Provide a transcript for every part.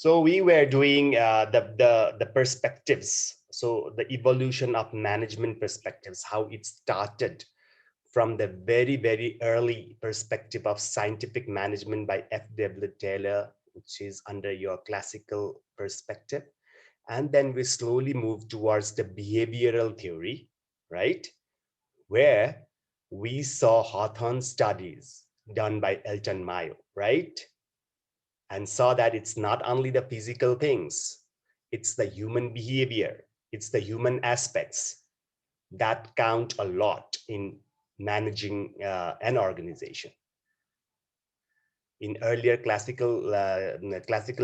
So we were doing the perspectives. So the evolution of management perspectives, how it started from the very, very early perspective of scientific management by F.W. Taylor, which is under your classical perspective. And then we slowly move towards the behavioral theory, right? Where we saw Hawthorne studies done by Elton Mayo, right? And saw that it's not only the physical things, it's the human behavior, it's the human aspects that count a lot in managing an organization. In earlier classical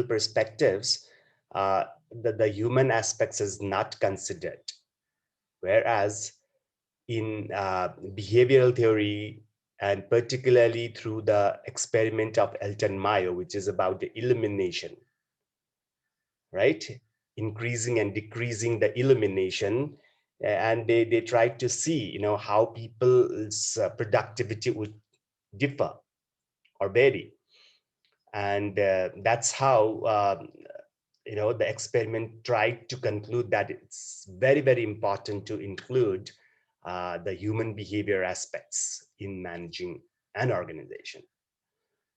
perspectives, the human aspects is not considered, whereas in behavioral theory, and particularly through the experiment of Elton Mayo, which is about the illumination, right? Increasing and decreasing the illumination. And they tried to see, how people's productivity would differ or vary. And that's how, the experiment tried to conclude that it's very, very important to include the human behavior aspects in managing an organization.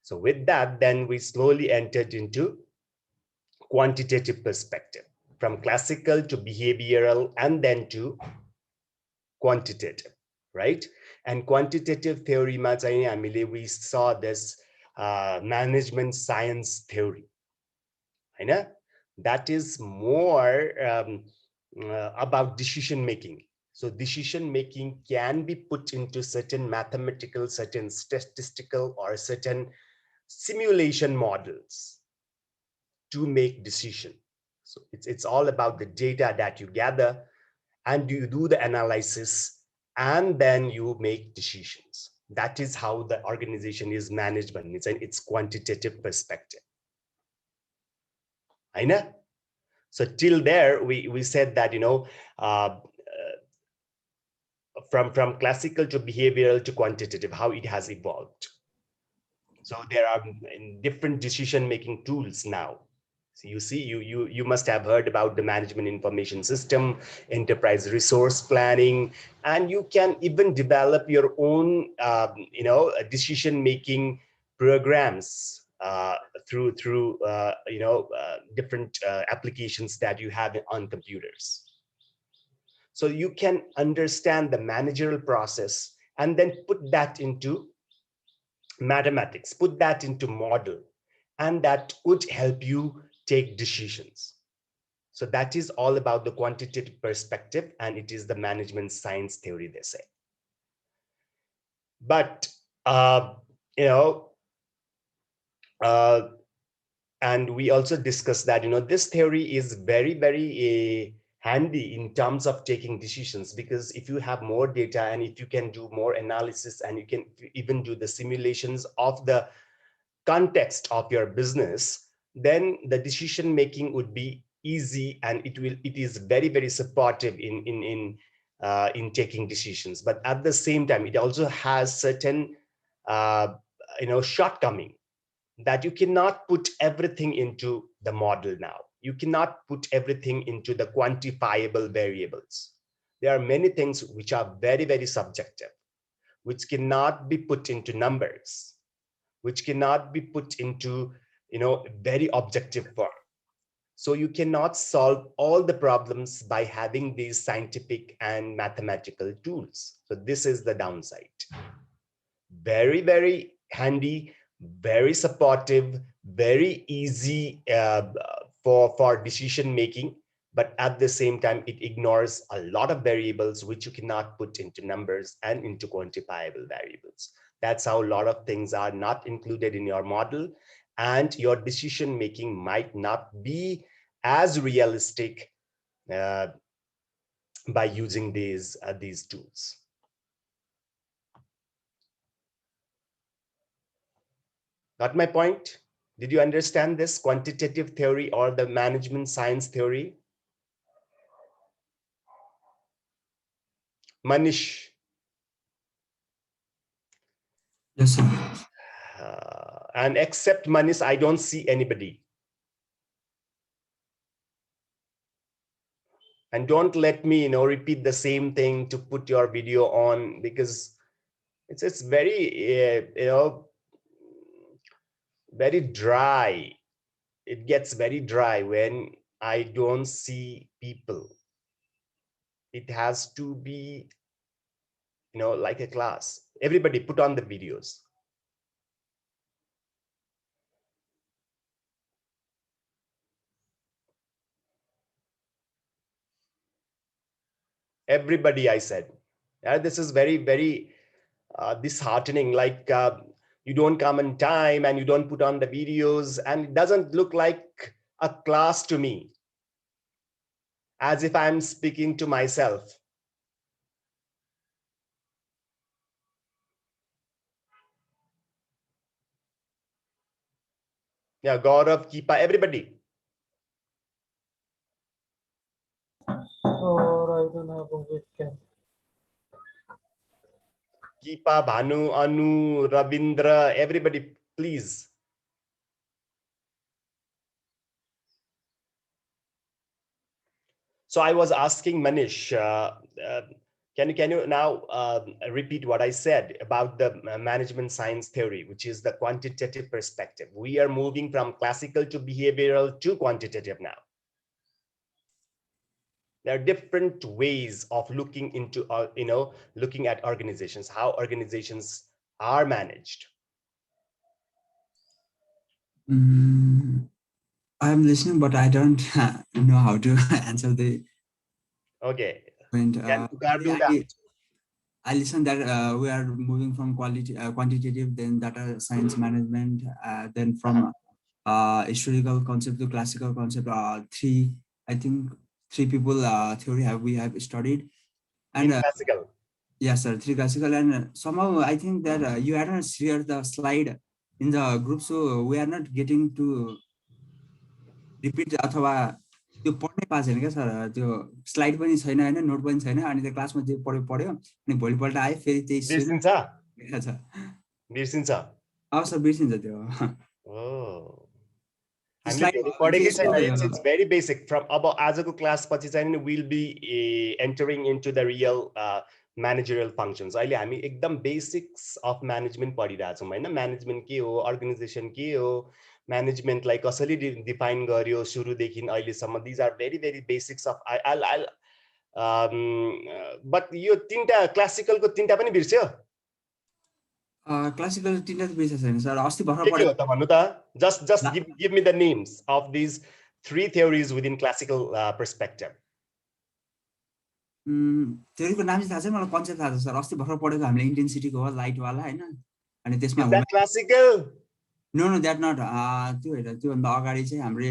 So with that, then we slowly entered into quantitative perspective, from classical to behavioral and then to quantitative, right? And quantitative theory, we saw this management science theory. That is more about decision making. So decision making can be put into certain mathematical, certain statistical, or certain simulation models to make decision. So it's all about the data that you gather, and you do the analysis, and then you make decisions. That is how the organization is managed, but it's quantitative perspective. I know. So till there, we said that, from classical to behavioral to quantitative, how it has evolved. So there are different decision-making tools now. So you see, you must have heard about the management information system, enterprise resource planning, and you can even develop your own, decision-making programs through different applications that you have on computers. So you can understand the managerial process and then put that into mathematics, put that into model, and that could help you take decisions. So that is all about the quantitative perspective, and it is the management science theory, they say. But and we also discussed that this theory is very, very handy in terms of taking decisions, because if you have more data and if you can do more analysis and you can even do the simulations of the context of your business, then the decision making would be easy, and it is very, very supportive in taking decisions. But at the same time, it also has certain shortcoming, that you cannot put everything into the model now. You cannot put everything into the quantifiable variables. There are many things which are very, very subjective, which cannot be put into numbers, which cannot be put into very objective form. So you cannot solve all the problems by having these scientific and mathematical tools. So this is the downside. Very, very handy, very supportive, very easy for decision making, but at the same time, it ignores a lot of variables which you cannot put into numbers and into quantifiable variables. That's how a lot of things are not included in your model, and your decision making might not be as realistic by using these tools. Got my point? Did you understand this quantitative theory or the management science theory? Manish. Yes, sir. And except Manish, I don't see anybody. And don't let me, repeat the same thing to put your video on, because it's very, very dry. It gets very dry when I don't see people. It has to be, like a class. Everybody put on the videos. Everybody, I said. Yeah, this is very, very disheartening. Like, you don't come in time and you don't put on the videos, and it doesn't look like a class to me, as if I'm speaking to myself. Yeah, Gaurav, Keepa, everybody. Or I don't have a webcam. Keepa, Bhanu, Anu, Ravindra, everybody, please. So I was asking Manish, can you now repeat what I said about the management science theory, which is the quantitative perspective? We are moving from classical to behavioral to quantitative now. There are different ways of looking into, looking at organizations, how organizations are managed. I'm listening, but I don't know how to answer the Okay. point. Can Tukar do that? I listen that we are moving from quantitative, then data science management, then from historical concept to classical concept. I think three people theory we have studied, and In classical. yes, sir, three classical, and somehow I think that you hadn't shared the slide in the group, so we are not getting to repeat अथवा त्यो पढ्नै पाएको छैन क्या sir, त्यो slide पनि छैन होइन, नोट पनि छैन, अनि त्यो क्लासमा जे पढ्यो अनि भोलिपल्ट आयो फेरि त्यही सुन्यो छ। बिर्सिन्छ। अब सर बिर्सिन्छ त्यो। हामीले धेरै पढेकै छैन। It's very basic. From अब आजको क्लास पछि चाहिँ we'll be entering into the real managerial functions. अहिले हामी एकदम basics of management पढिरहेछौँ होइन। म्यानेजमेन्ट के हो, अर्गनाइजेसन के हो, म्यानेजमेन्टलाई कसरी डिफाइन गर्यो सुरुदेखि अहिलेसम्म. These are very, very basics of I'll but यो तीनटा क्लासिकलको तीनटा पनि बिर्स्यो? क्लासिकल तीनटा त बिर्सेको छैन सर, अस्ति भर्खर के हो त भन्नु त? Just give me the names of these three theories within classical perspective. थ्योरीको नाम चाहिँ थाहा छैन, मलाई कन्सेप्ट थाहा छ सर। अस्ति भर्खर पढेको हामीले इन्टेन्सिटीको हो, लाइट वाला हैन, अनि त्यसमा Is that classical? No no that not, त्यो हेर त्यो भन्दा अगाडि चाहिँ हामीले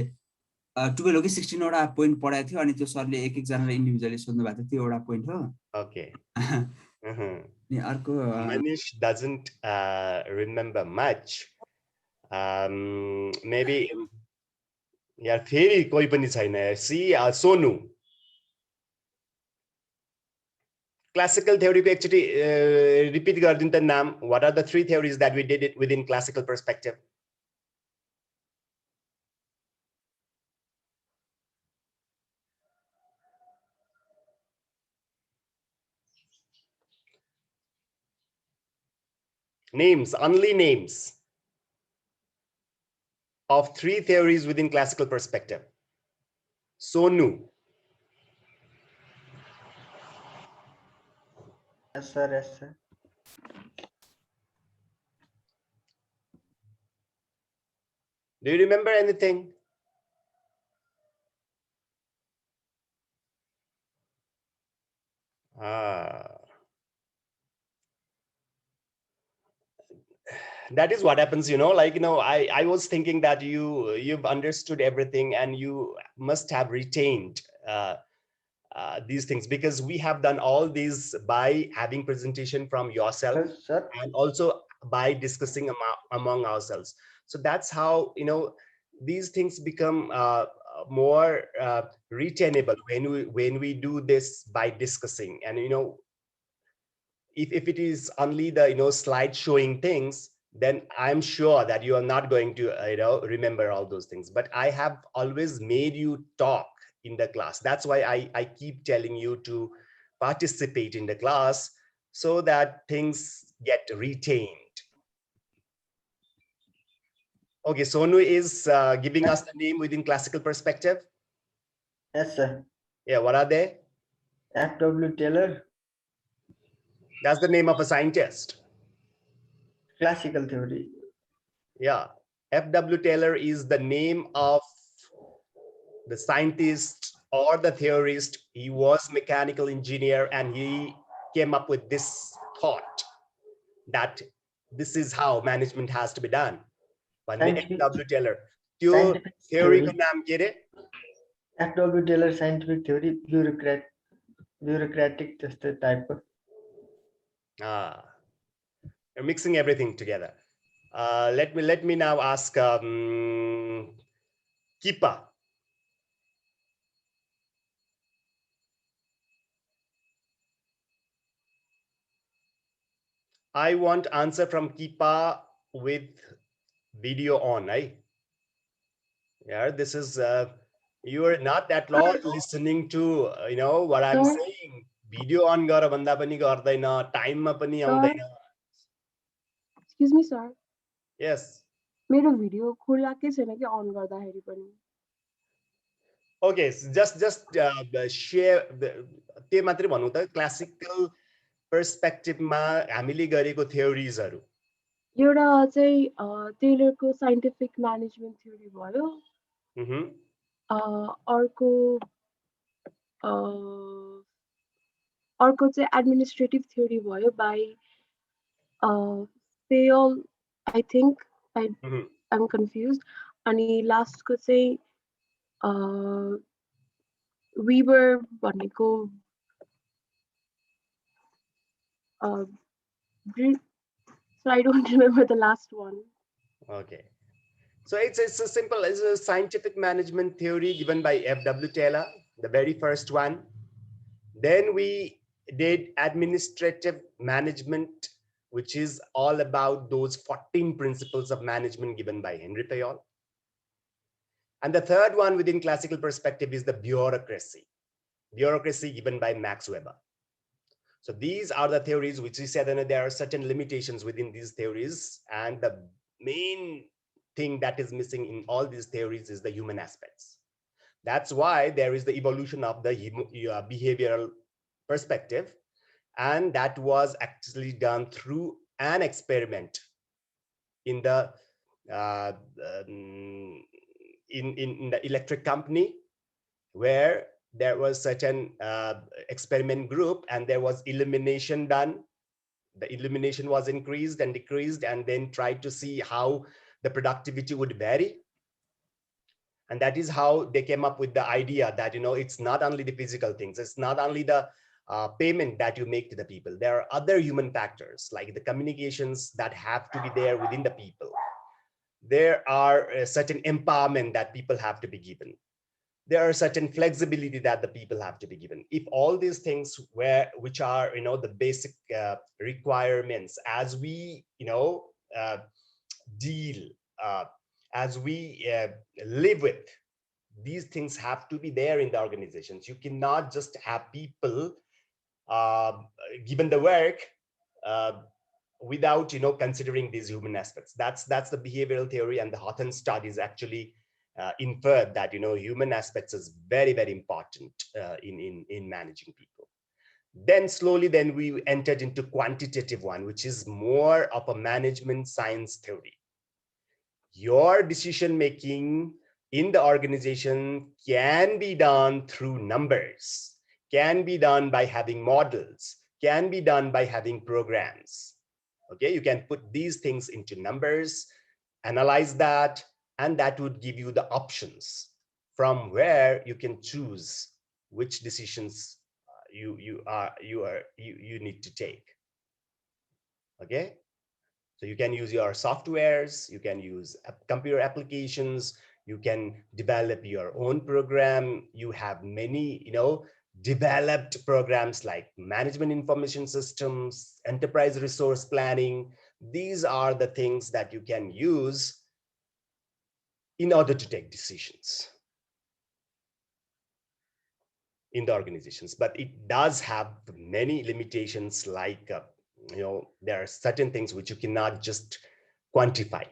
12 हो कि 16 वटा पोइन्ट पढाएको थियो, अनि त्यो सरले एक एकजनालाई इन्डिभिजुअली सोध्नु भएको थियो, त्यो एउटा पोइन्ट हो। Okay. अनि अर्को Manish doesn't remember much. Maybe यार फेरि कोही पनि छैन। See, Sonu. Classical theory को actually repeat गरिदिनु त नाम. What are the three theories that we did it within classical perspective? Names, only names of three theories within classical perspective. Sonu. Yes, sir. Yes, sir. Do you remember anything? That is what happens, like, I was thinking that you've understood everything and you must have retained these things, because we have done all these by having presentation from yourself, Yes, sir. and also by discussing among ourselves. So that's how, these things become more retainable when we do this by discussing. And if it is only the slide showing things, then I'm sure that you are not going to remember all those things. But I have always made you talk in the class. That's why I keep telling you to participate in the class so that things get retained. Okay, Sonu is giving us the name within classical perspective. Yes, sir. Yeah, what are they? F.W. Taylor, That's the name of a scientist. classical theory. Yeah, F.W. Taylor is the name of the scientist or the theorist. He was mechanical engineer and he came up with this thought that this is how management has to be done. Scientific, F.W. Taylor. त्यो scientific theory को theory. नाम के रे? F.W. Taylor scientific theory, bureaucratic जस्तो type को. You're mixing everything together. Let me now ask Kipa. I want answer from Kipa with video on, right? Yeah, this is you are not that long listening to what I'm saying. Video on गर भन्दा पनि गर्दैन, time मा पनि आउँदैन. Excuse me, sir. Yes. मेरो video खोलाकै छैन कि अन गर्दाखेरि पनि. Okay, so just share त्यो मात्रै भन्नु त classical perspective मा हामीले गरेको theories हरु. एउटा चाहिँ टेलरको साइन्टिफिक म्यानेजमेन्ट थ्योरी भयो. अर्को चाहिँ एडमिनिस्ट्रेटिभ थ्योरी भयो by Fayol I think I'm confused. अनि लास्टको चाहिँ वीबर भनेको so I don't remember the last one. Okay, so it's a simple, it's a scientific management theory given by F.W. Taylor, the very first one. Then we did administrative management, which is all about those 14 principles of management given by Henry Fayol. And the third one within classical perspective is the bureaucracy given by Max Weber. So these are the theories which we said, and there are certain limitations within these theories. And the main thing that is missing in all these theories is the human aspects. That's why there is the evolution of the behavioral perspective. And that was actually done through an experiment in the in the electric company, where there was certain experiment group and there was elimination done. The elimination was increased and decreased, and then tried to see how the productivity would vary. And that is how they came up with the idea that, it's not only the physical things, it's not only the payment that you make to the people. There are other human factors like the communications that have to be there within the people. There are certain empowerment that people have to be given. There are certain flexibility that the people have to be given. If all these things which are, the basic requirements as we, deal, as we live with, these things have to be there in the organizations. You cannot just have people given the work without, considering these human aspects. That's the behavioral theory, and the Hawthorne studies actually inferred that human aspects is very, very important in managing people. Then slowly we entered into quantitative one, which is more of a management science theory. Your decision making in the organization can be done through numbers, can be done by having models, can be done by having programs. Okay, you can put these things into numbers, analyze that, and that would give you the options from where you can choose which decisions you need to take. Okay, so you can use your softwares, you can use computer applications, you can develop your own program. You have many, developed programs like management information systems, enterprise resource planning. These are the things that you can use in order to take decisions in the organizations. But it does have many limitations, like there are certain things which you cannot just quantify.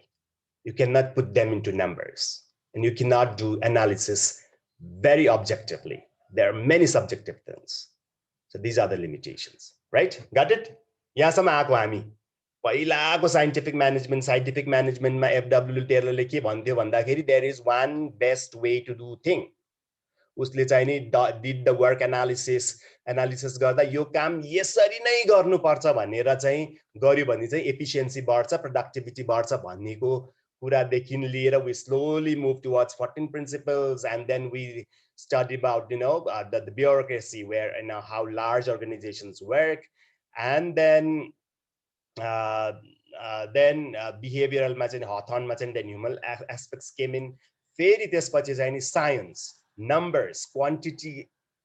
You cannot put them into numbers, and you cannot do analysis very objectively. There are many subjective things. So these are the limitations, right? Got it? यहाँसम्म आएको हामी पहिलाको scientific म्यानेजमेन्टमा FW टेलरले के भन्थ्यो भन्दाखेरि there is one best way to do thing. उसले चाहिँ नि डिड द वर्क एनालिसिस गर्दा यो काम यसरी नै गर्नुपर्छ भनेर चाहिँ गर्यो भने चाहिँ एफिसिएन्सी बढ्छ, प्रोडक्टिभिटी बढ्छ भन्नेको कुरादेखि लिएर we slowly move towards 14 principles, and then we study about the bureaucracy, where how large organizations work, and then behavioral hawthorne then human aspects came in. फेरि त्यसपछि चाहिँ नि साइन्स, नम्बर्स, क्वान्टिटी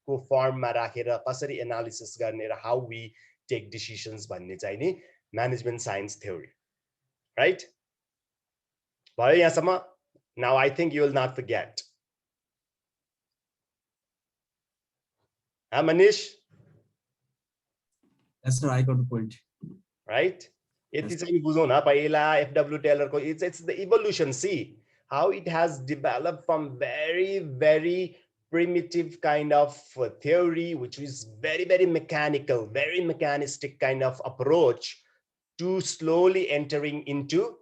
को फर्ममा राखेर कसरी एनालिसिस गर्ने र हाउ वी टेक डिसिजन्स भन्ने चाहिँ नि म्यानेजमेन्ट साइन्स थ्योरी, राइट? भयो यहाँसम्म? Now I think you will not forget. Manish? Yes, sir, I got the point. Right? यति चाहिँ बुझौँ न पहिला FW टेलरको it's the evolution. See how it has developed from very primitive kind of theory, which is very mechanical, very mechanistic kind of approach, to slowly entering into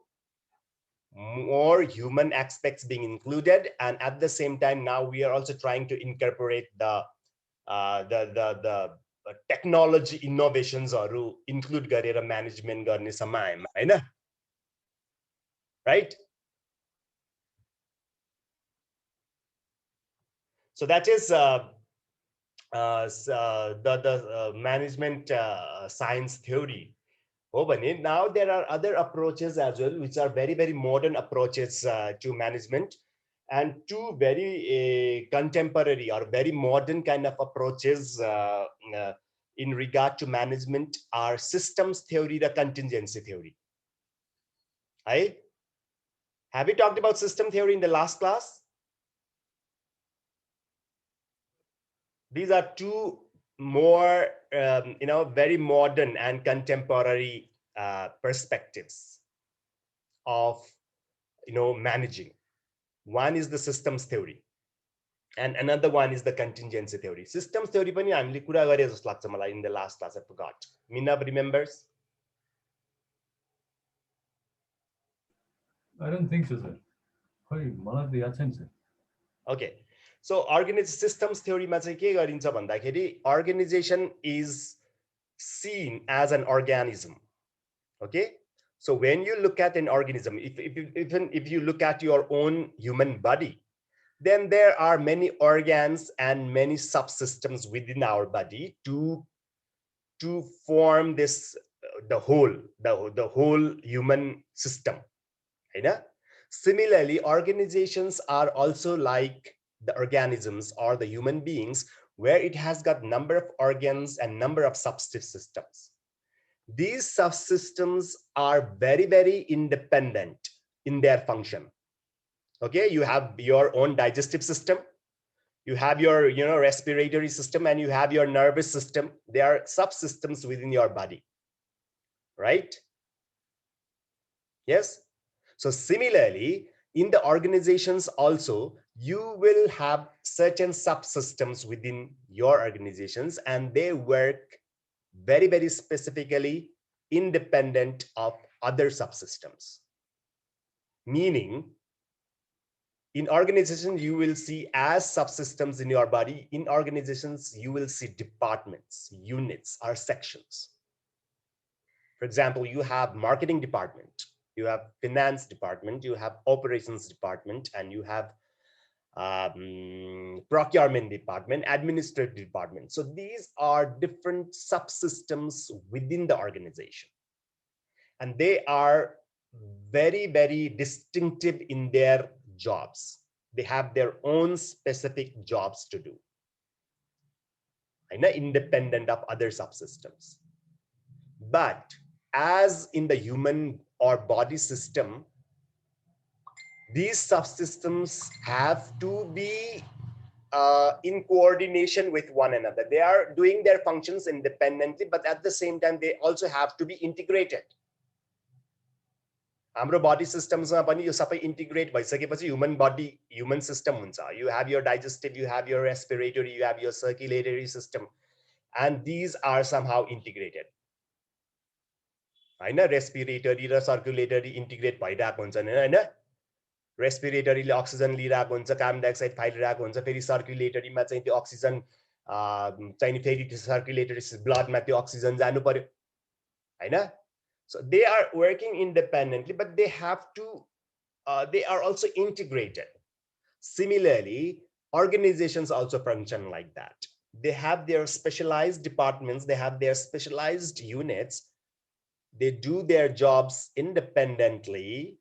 more human aspects being included. And at the same time, now we are also trying to incorporate the technology innovations or include garera management गर्ने समयमा, हैन? Right? So that is the management science theory. Now there are other approaches as well, which are very modern approaches to management, and two very contemporary or very modern kind of approaches in regard to management are systems theory and contingency theory. Have we talked about system theory in the last class? These are two more, very modern and contemporary perspectives of, managing. One is the systems theory, and another one is the contingency theory. Systems theory pani हामीले कुरा गरे जस्तो लाग्छ मलाई in the last class. I forgot. Mina remembers? I don't think so, sir. मलाई त याद छैन, sir. Okay. So systems theory ma चाहिँ के गरिन्छ भन्दाखेरि organization is seen as an organism. Okay? So when you look at an organism, if you look at your own human body, then there are many organs and many subsystems within our body to form this the whole human system. Similarly, organizations are also like the organisms or the human beings, where it has got number of organs and number of subsystems. These subsystems are very independent in their function. Okay, you have your own digestive system, you have your respiratory system, and you have your nervous system. They are subsystems within your body, right? Yes. So similarly, in the organizations also, you will have certain subsystems within your organizations, and they work very specifically independent of other subsystems. Meaning, in organizations, you will see as subsystems in your body. In organizations, you will see departments, units, or sections. For example, you have marketing department, you have finance department, you have operations department, and you have procurement department, administrative department. So these are different subsystems within the organization, and they are very distinctive in their jobs. They have their own specific jobs to do, independent of other subsystems. But as in the human or body system, these subsystems have to be in coordination with one another. They are doing their functions independently, but at the same time, they also have to be integrated. Our body systems integrate by human body, human system. You have your digestive, you have your respiratory, you have your circulatory system, and these are somehow integrated. I know respiratory or circulatory integrate by that one. Respiratory oxygen लिइरहेको हुन्छ, carbon dioxide फालिरहेको हुन्छ, फेरि circulatory मा चाहिँ त्यो oxygen चाहिँ फेरि circulatory blood मा त्यो oxygen जानु पर्यो हैन. So they are working independently, but they have to they are also integrated. Similarly, organizations also function like that. They have their specialized departments, they have their specialized units, they do their jobs independently,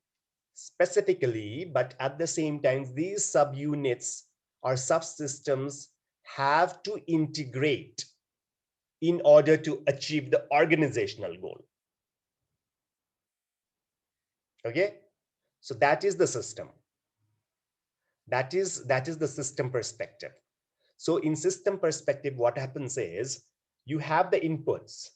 specifically, but at the same time, these subunits or subsystems have to integrate in order to achieve the organizational goal. Okay, so that is the system. That is the system perspective. So in system perspective, what happens is you have the inputs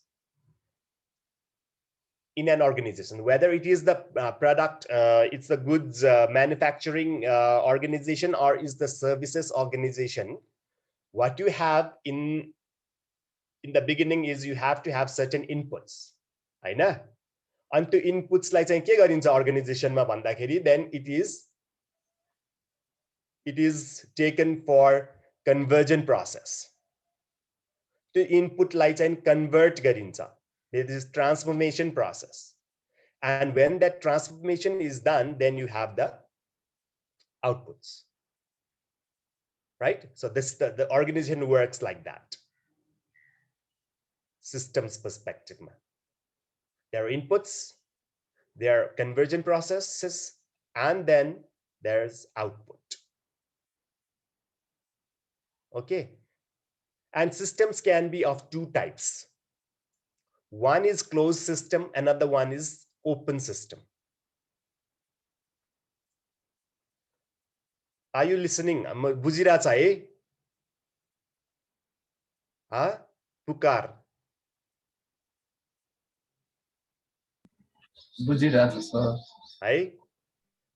in an organization, whether it is the product, it's the goods manufacturing organization, or is the services organization. What you have in the beginning is you have to have certain inputs. हैन? And to inputs like चाहिँ के गरिन्छ organization मा भन्दाखेरि, then it is taken for conversion process. To input like चाहिँ convert गरिन्छ. There is transformation process. And when that transformation is done, then you have the outputs. Right? So this the organization works like that. Systems perspective. There are inputs, there are conversion processes, and then there's output. Okay. And systems can be of two types. One is closed system, another one is open system. Are you listening? Bujira chahe? Ha? Pukar. Bujira, sir. Right?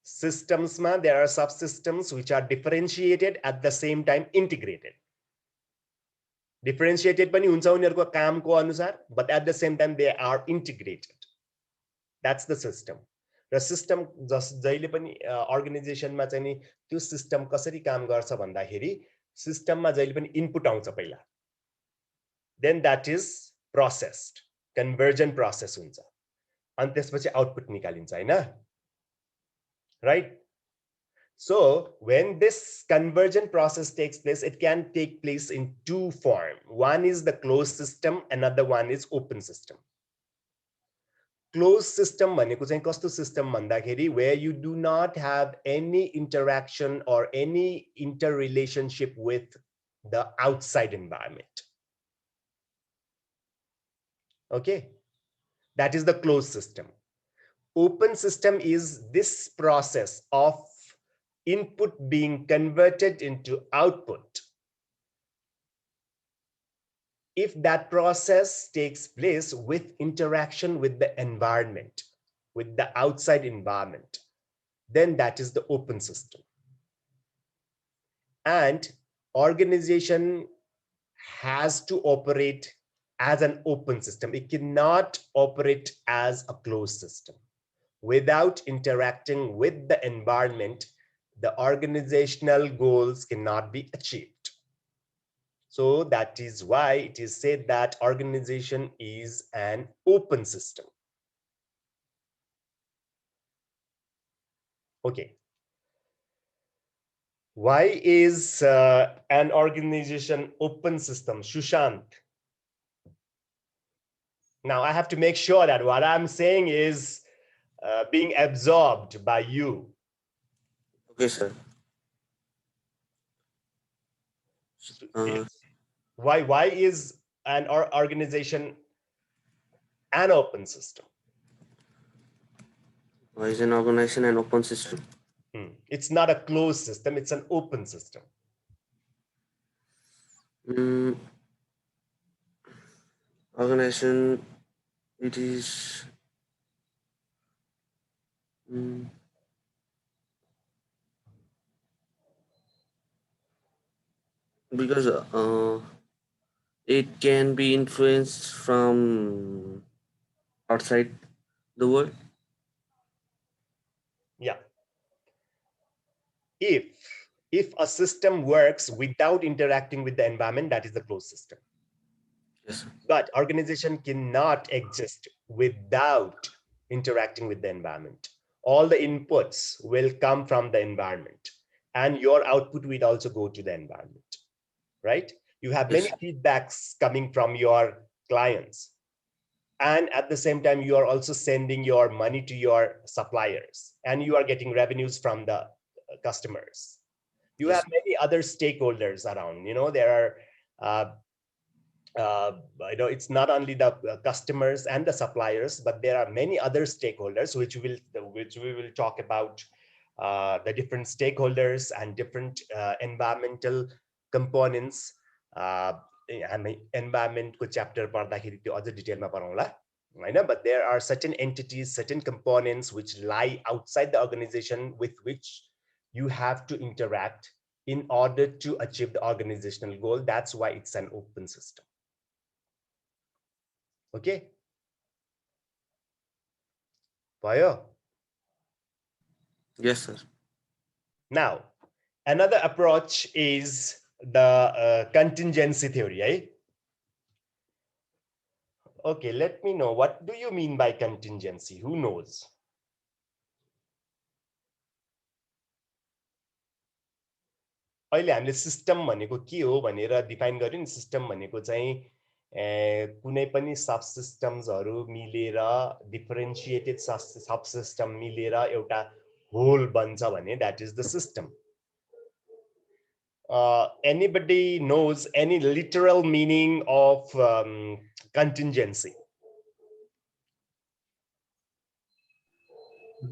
Systems ma, there are subsystems which are differentiated at the same time integrated. Differentiated pani huncha unihharuko kamko anusar, but at the same time they are integrated. That's the system. The system जहिले पनि organization मा चाहिँ नि त्यो system कसरी काम गर्छ भन्दाखेरि system मा जहिले पनि input आउँछ पहिला. Then that is processed, conversion process हुन्छ. अनि त्यसपछि output निकालिन्छ हैन? Right? So when this conversion process takes place, it can take place in two forms. One is the closed system, another one is open system. Closed system भनेको चाहिँ कस्तो system भन्दाखेरि where you do not have any interaction or any interrelationship with the outside environment. Okay, that is the closed system. Open system is this process of input being converted into output. If that process takes place with interaction with the environment, with the outside environment, then that is the open system. And organization has to operate as an open system. It cannot operate as a closed system. Without interacting with the environment, the organizational goals cannot be achieved. So that is why it is said that organization is an open system. Okay. Why is an organization open system? Shushant. Now I have to make sure that what I'm saying is being absorbed by you. Okay, sir. Why is an organization an open system? Why is an organization an open system? It's not a closed system, it's an open system. Organization, it is because it can be influenced from outside the world. Yeah. If a system works without interacting with the environment, that is the closed system. Yes. But organization cannot exist without interacting with the environment. All the inputs will come from the environment, and your output will also go to the environment, right? You have many feedbacks coming from your clients, and at the same time, you are also sending your money to your suppliers, and you are getting revenues from the customers. You have many other stakeholders around. There are it's not only the customers and the suppliers, but there are many other stakeholders which we will talk about, the different stakeholders and different environmental components. Environment ko chapter पढ्दाखेरि त्यो अझ डिटेलमा पढौँला हैन, but there are certain entities, certain components which lie outside the organization with which you have to interact in order to achieve the organizational goal. That's why it's an open system. Okay. भयो? Yes, sir. Now, another approach is the contingency theory, eh? Okay, let me know, what do you mean by contingency? Who knows? अहिले हामीले system भनेको के हो भनेर define गर्यो नि। System भनेको चाहिँ कुनै पनि सब सिस्टम्सहरु मिलेर, डिफरेन्शिएटेड सब सिस्टम मिलेर एउटा होल बन्छ भने that is the system. Anybody knows any literal meaning of contingency?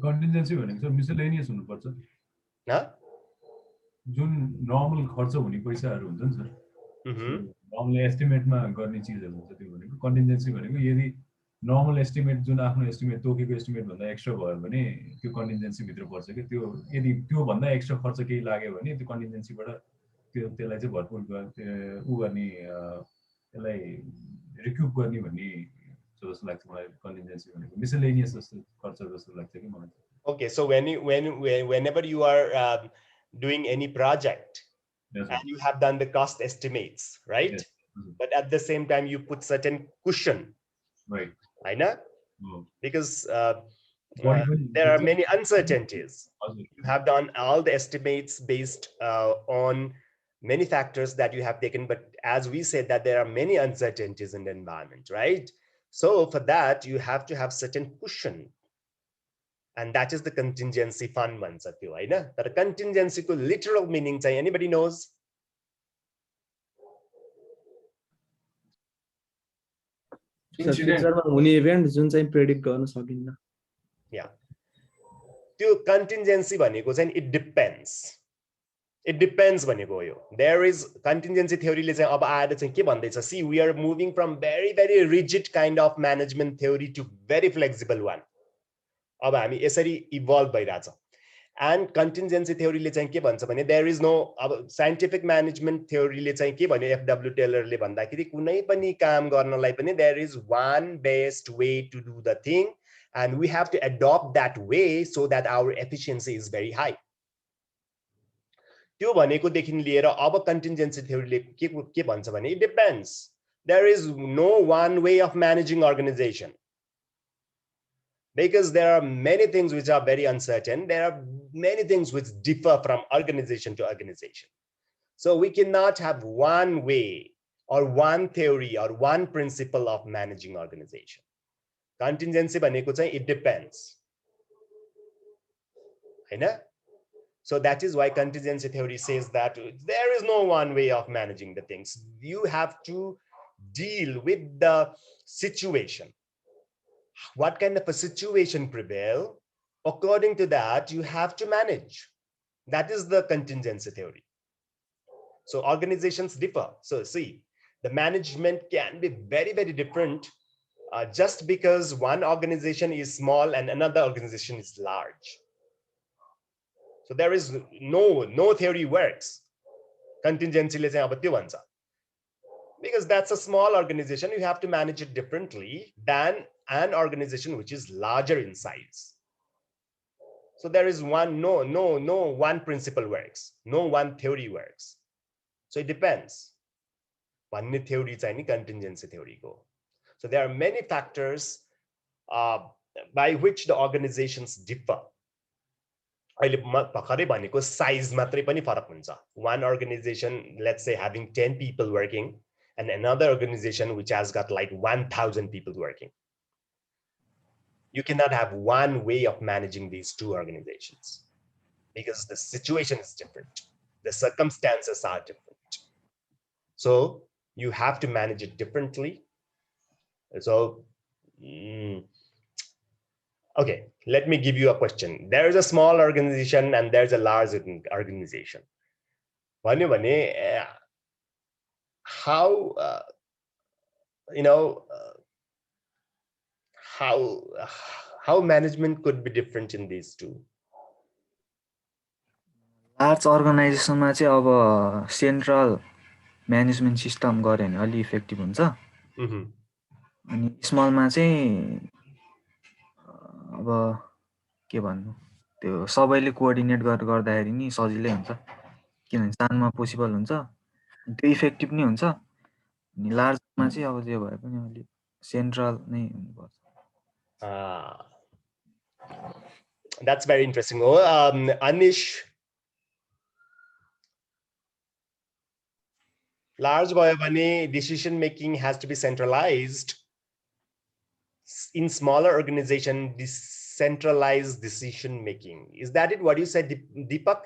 Contingency भनेको चाहिँ miscellaneous हुनुपर्छ। जुन नर्मल खर्च हुने पैसाहरु हुन्छ नि सर, नर्मल एस्टिमेटमा गर्ने चीजहरु हुन्छ त्यो भनेको। कन्टिन्जेन्सी भनेको यदि नर्मल एस्टिमेट जुन आफ्नो एस्टिमेट तोकेको एस्टिमेट भन्दा एक्स्ट्रा भयो भने त्यो कन्टिन्जेन्सी भित्र पर्छ के। त्यो यदि त्यो भन्दा एक्स्ट्रा खर्च केही लाग्यो भने त्यो कन्टिन्जेन्सीबाट त्यसलाई चाहिँ भरपुर गर्ने त्यसलाई रिक्युप गर्ने भन्ने जस्तो लाग्छ मलाई। कन्टिन्जेन्सी भनेको मिसलेनियस जस्तो खर्च जस्तो लाग्छ कि मलाई। Okay, so whenever you are doing any project, and you have done the cost estimates, right? Yes. But at the same time, you put certain cushion, right? I know, because there are many uncertainties. You have done all the estimates based on many factors that you have taken, but as we said that there are many uncertainties in the environment, right? So for that, you have to have certain cushion. And that is the contingency fund भन्छ त्यो हैन। तर contingency को literal meaning चाहिँ anybody knows? फ्युचरमा हुने event जुन चाहिँ प्रेडिक्ट गर्न सकिन्न। या त्यो contingency भनेको चाहिँ it depends. It depends भनेको हो यो। There is contingency theory ले चाहिँ अब आएर चाहिँ के भन्दैछ? See, we are moving from very rigid kind of management theory to very flexible one. अब हामी यसरी इभल्भ भइराछ। एन्ड कन्टिन्जेन्सी थ्योरीले चाहिँ के भन्छ भने देयर इज नो, अब साइन्टिफिक म्यानेजमेन्ट थ्योरीले चाहिँ के भन्यो एफडब्ल्यू टेलरले भन्दाखेरि कुनै पनि काम गर्नलाई पनि there is one best way to do the thing and we have to adapt that way so that our efficiency is very high. त्यो भनेकोदेखि लिएर अब कन्टिन्जेन्सी थ्योरीले के भन्छ भने it depends, there is no one way of managing organisation. Because there are many things which are very uncertain. There are many things which differ from organization to organization. So we cannot have one way or one theory or one principle of managing organization. Contingency भनेको चाहिँ it depends. हैन? So that is why contingency theory says that there is no one way of managing the things. You have to deal with the situation. what kind of a situation prevail, according to that, you have to manage. That is the contingency theory. So organizations differ. So see, the management can be very, very different just because one organization is small and another organization is large. So there is no theory works. Contingency because that's a small organization, you have to manage it differently than an organization which is larger in size. So there is no one principle works, no one theory works. So it depends. One theory is any contingency theory go. So there are many factors by which the organizations differ. Size matrai pani farak huncha. One organization, let's say, having 10 people working, and another organization which has got like 1,000 people working. You cannot have one way of managing these two organizations because the situation is different. The circumstances are different. So you have to manage it differently. So, okay, let me give you a question. There is a small organization and there's a large organization. How, how management could be different in these two? Large organizationमा चाहिँ अब central management system गरे भने अलि effective हुन्छ अनि स्मलमा चाहिँ अब के भन्नु त्यो सबैले कोअर्डिनेट गरेर गर्दाखेरि नि सजिलै हुन्छ किनभने सानोमा पोसिबल हुन्छ त्यो इफेक्टिभ नै हुन्छ अनि लार्जमा चाहिँ अब जे भए पनि अलि सेन्ट्रल नै हुनुपर्छ. That's very interesting. Anish, large decision making has to be centralized. In smaller organization, decentralized decision making. Is that it? What you said, Deepak?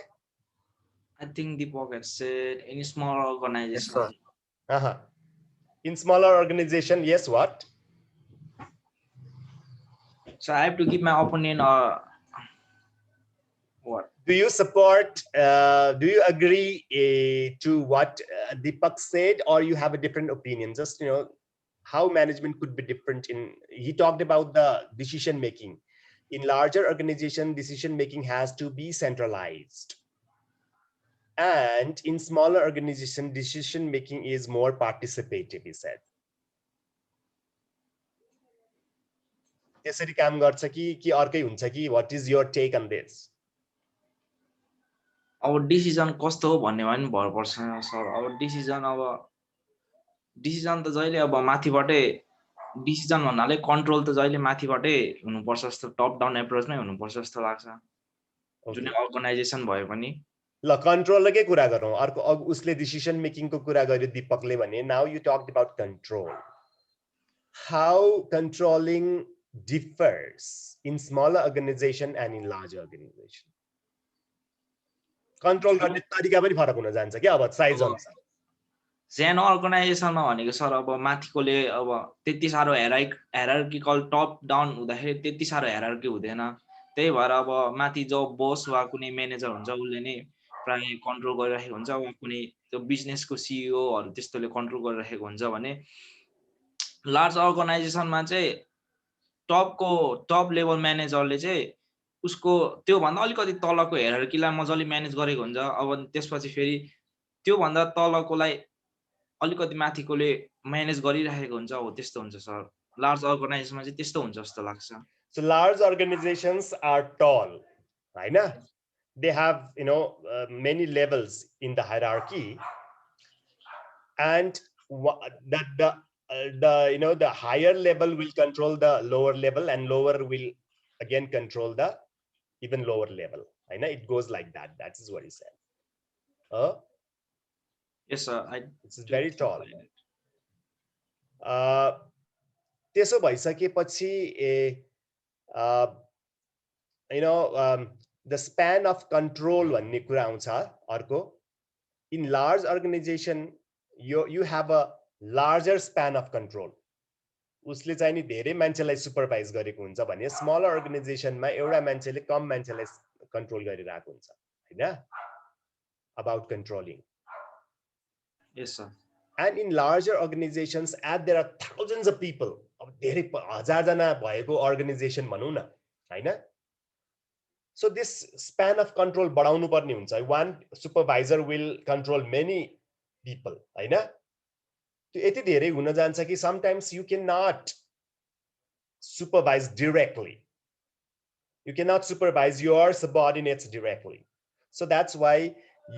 I think Deepak had said in smaller organization. Yes, in smaller organization, yes, what? So I have to give my opinion or what? Do you support, do you agree to what Deepak said, or you have a different opinion? Just, how management could be different he talked about the decision making. In larger organization, decision making has to be centralized. And in smaller organization, decision making is more participative, he said. What is your take on this? Our decision कस्तो हो भन्नेमा पनि भर पर्छ sir. अब decision त जहिले अब माथिबाटै डिसिजन भन्नाले कन्ट्रोल त जहिले माथिबाटै हुनुपर्छ जस्तो टप डाउन एप्रोचमै हुनुपर्छ जस्तो लाग्छ जुनै अर्गनाइजेसन भए पनि. ल कन्ट्रोलकै कुरा गरौँ. अर्को उसले डिसिजन मेकिङको कुरा गर्यो दीपकले भने. Now you talked about control. How controlling differs in smaller organization and in larger organization. Control गर्ने तरिका पनि फरक हुन जान्छ के अब साइज अनुसार. सानो अर्गनाइजेसनमा भनेको सर अब माथिकोले अब त्यति सारो हायरार्किकल टप डाउन हुँदाखेरि त्यति सारो हायरार्की हुँदैन. त्यही भएर अब माथि जो बोस वा कुनै म्यानेजर हुन्छ उसले नै प्राय कन्ट्रोल गरिरहेको हुन्छ वा कुनै त्यो बिजनेसको सिइओ हरू त्यस्तोले कन्ट्रोल गरिरहेको हुन्छ भने लार्ज अर्गनाइजेसनमा चाहिँ टप लेभल म्यानेजरले चाहिँ उसको त्यो भन्दा अलिकति तलको हायरार्कीलाई मजाले म्यानेज गरेको हुन्छ. अब त्यसपछि फेरि त्यो भन्दा तलकोलाई अलिकति माथिकोले म्यानेज गरिरहेको हुन्छ. हो त्यस्तो हुन्छ सर. लार्ज अर्गनाइजेसनमा चाहिँ त्यस्तो हुन्छ जस्तो लाग्छ. So large organizations are tall, right? They have many levels in the hierarchy, and the higher level will control the lower level, and lower will again control the even lower level. I know it goes like that. That is what he said. Yes, sir. It's very tall. त्यसो भइसकेपछि the span of control भन्ने कुरा आउँछ अर्को. In large organization, you have a larger span of control. उसले चाहिँ नि धेरै मान्छेलाई सुपरभाइज गरेको हुन्छ भने स्मलर अर्गनाइजेसनमा एउटा मान्छेले कम मान्छेलाई कन्ट्रोल गरिरहेको हुन्छ हैन about controlling. Yes, sir. And in larger organizations, as there are thousands of people, अब धेरै हजार जना भएको organization भनौं न हैन so this span of control बढाउनु पर्ने हुन्छ one supervisor will control many people हैन त्यो यति धेरै हुन जान्छ कि sometimes you cannot supervise directly, you cannot supervise your subordinates directly, so that's why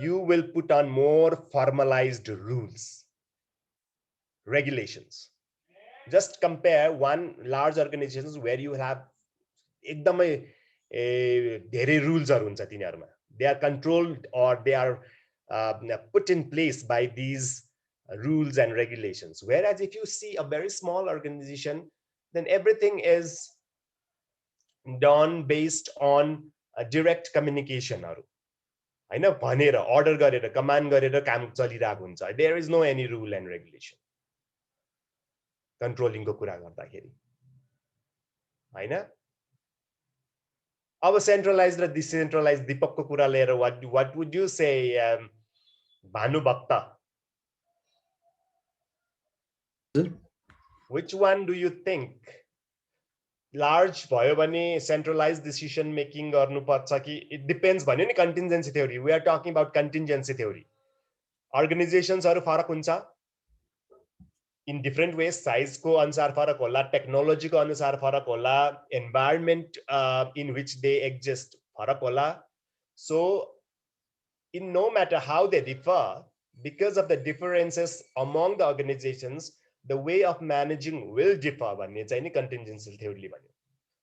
you will put on more formalized rules, regulations. Just compare one large organizations where you have एकदमै धेरै रुल्सहरु हुन्छ तिनीहरुमा, they are controlled or they are put in place by these rules and regulations, whereas if you see a very small organization, then everything is done based on direct communication हरु हैन भनेर order गरेर command गरेर काम चलिरहेको हुन्छ, there is no any rule and regulation controlling को कुरा गर्दाखेरि हैन अब सेन्ट्रलाइज्ड र डिसेन्ट्रलाइज्ड दीपकको कुरा लिएर what would you say Bhanubhakta which one do you think large भयो भने centralized decision making गर्नु पर्छ कि it depends भन्यो नि contingency theory, we are talking about contingency theory. Organizations हरु फरक हुन्छ in different ways, size को अनुसार फरक होला, technology को अनुसार फरक होला, environment in which they exist फरक होला, so in no matter how they differ, because of the differences among the organizations, the way of managing will differ भन्ने चाहिँ नि contingency theory ले भन्यो.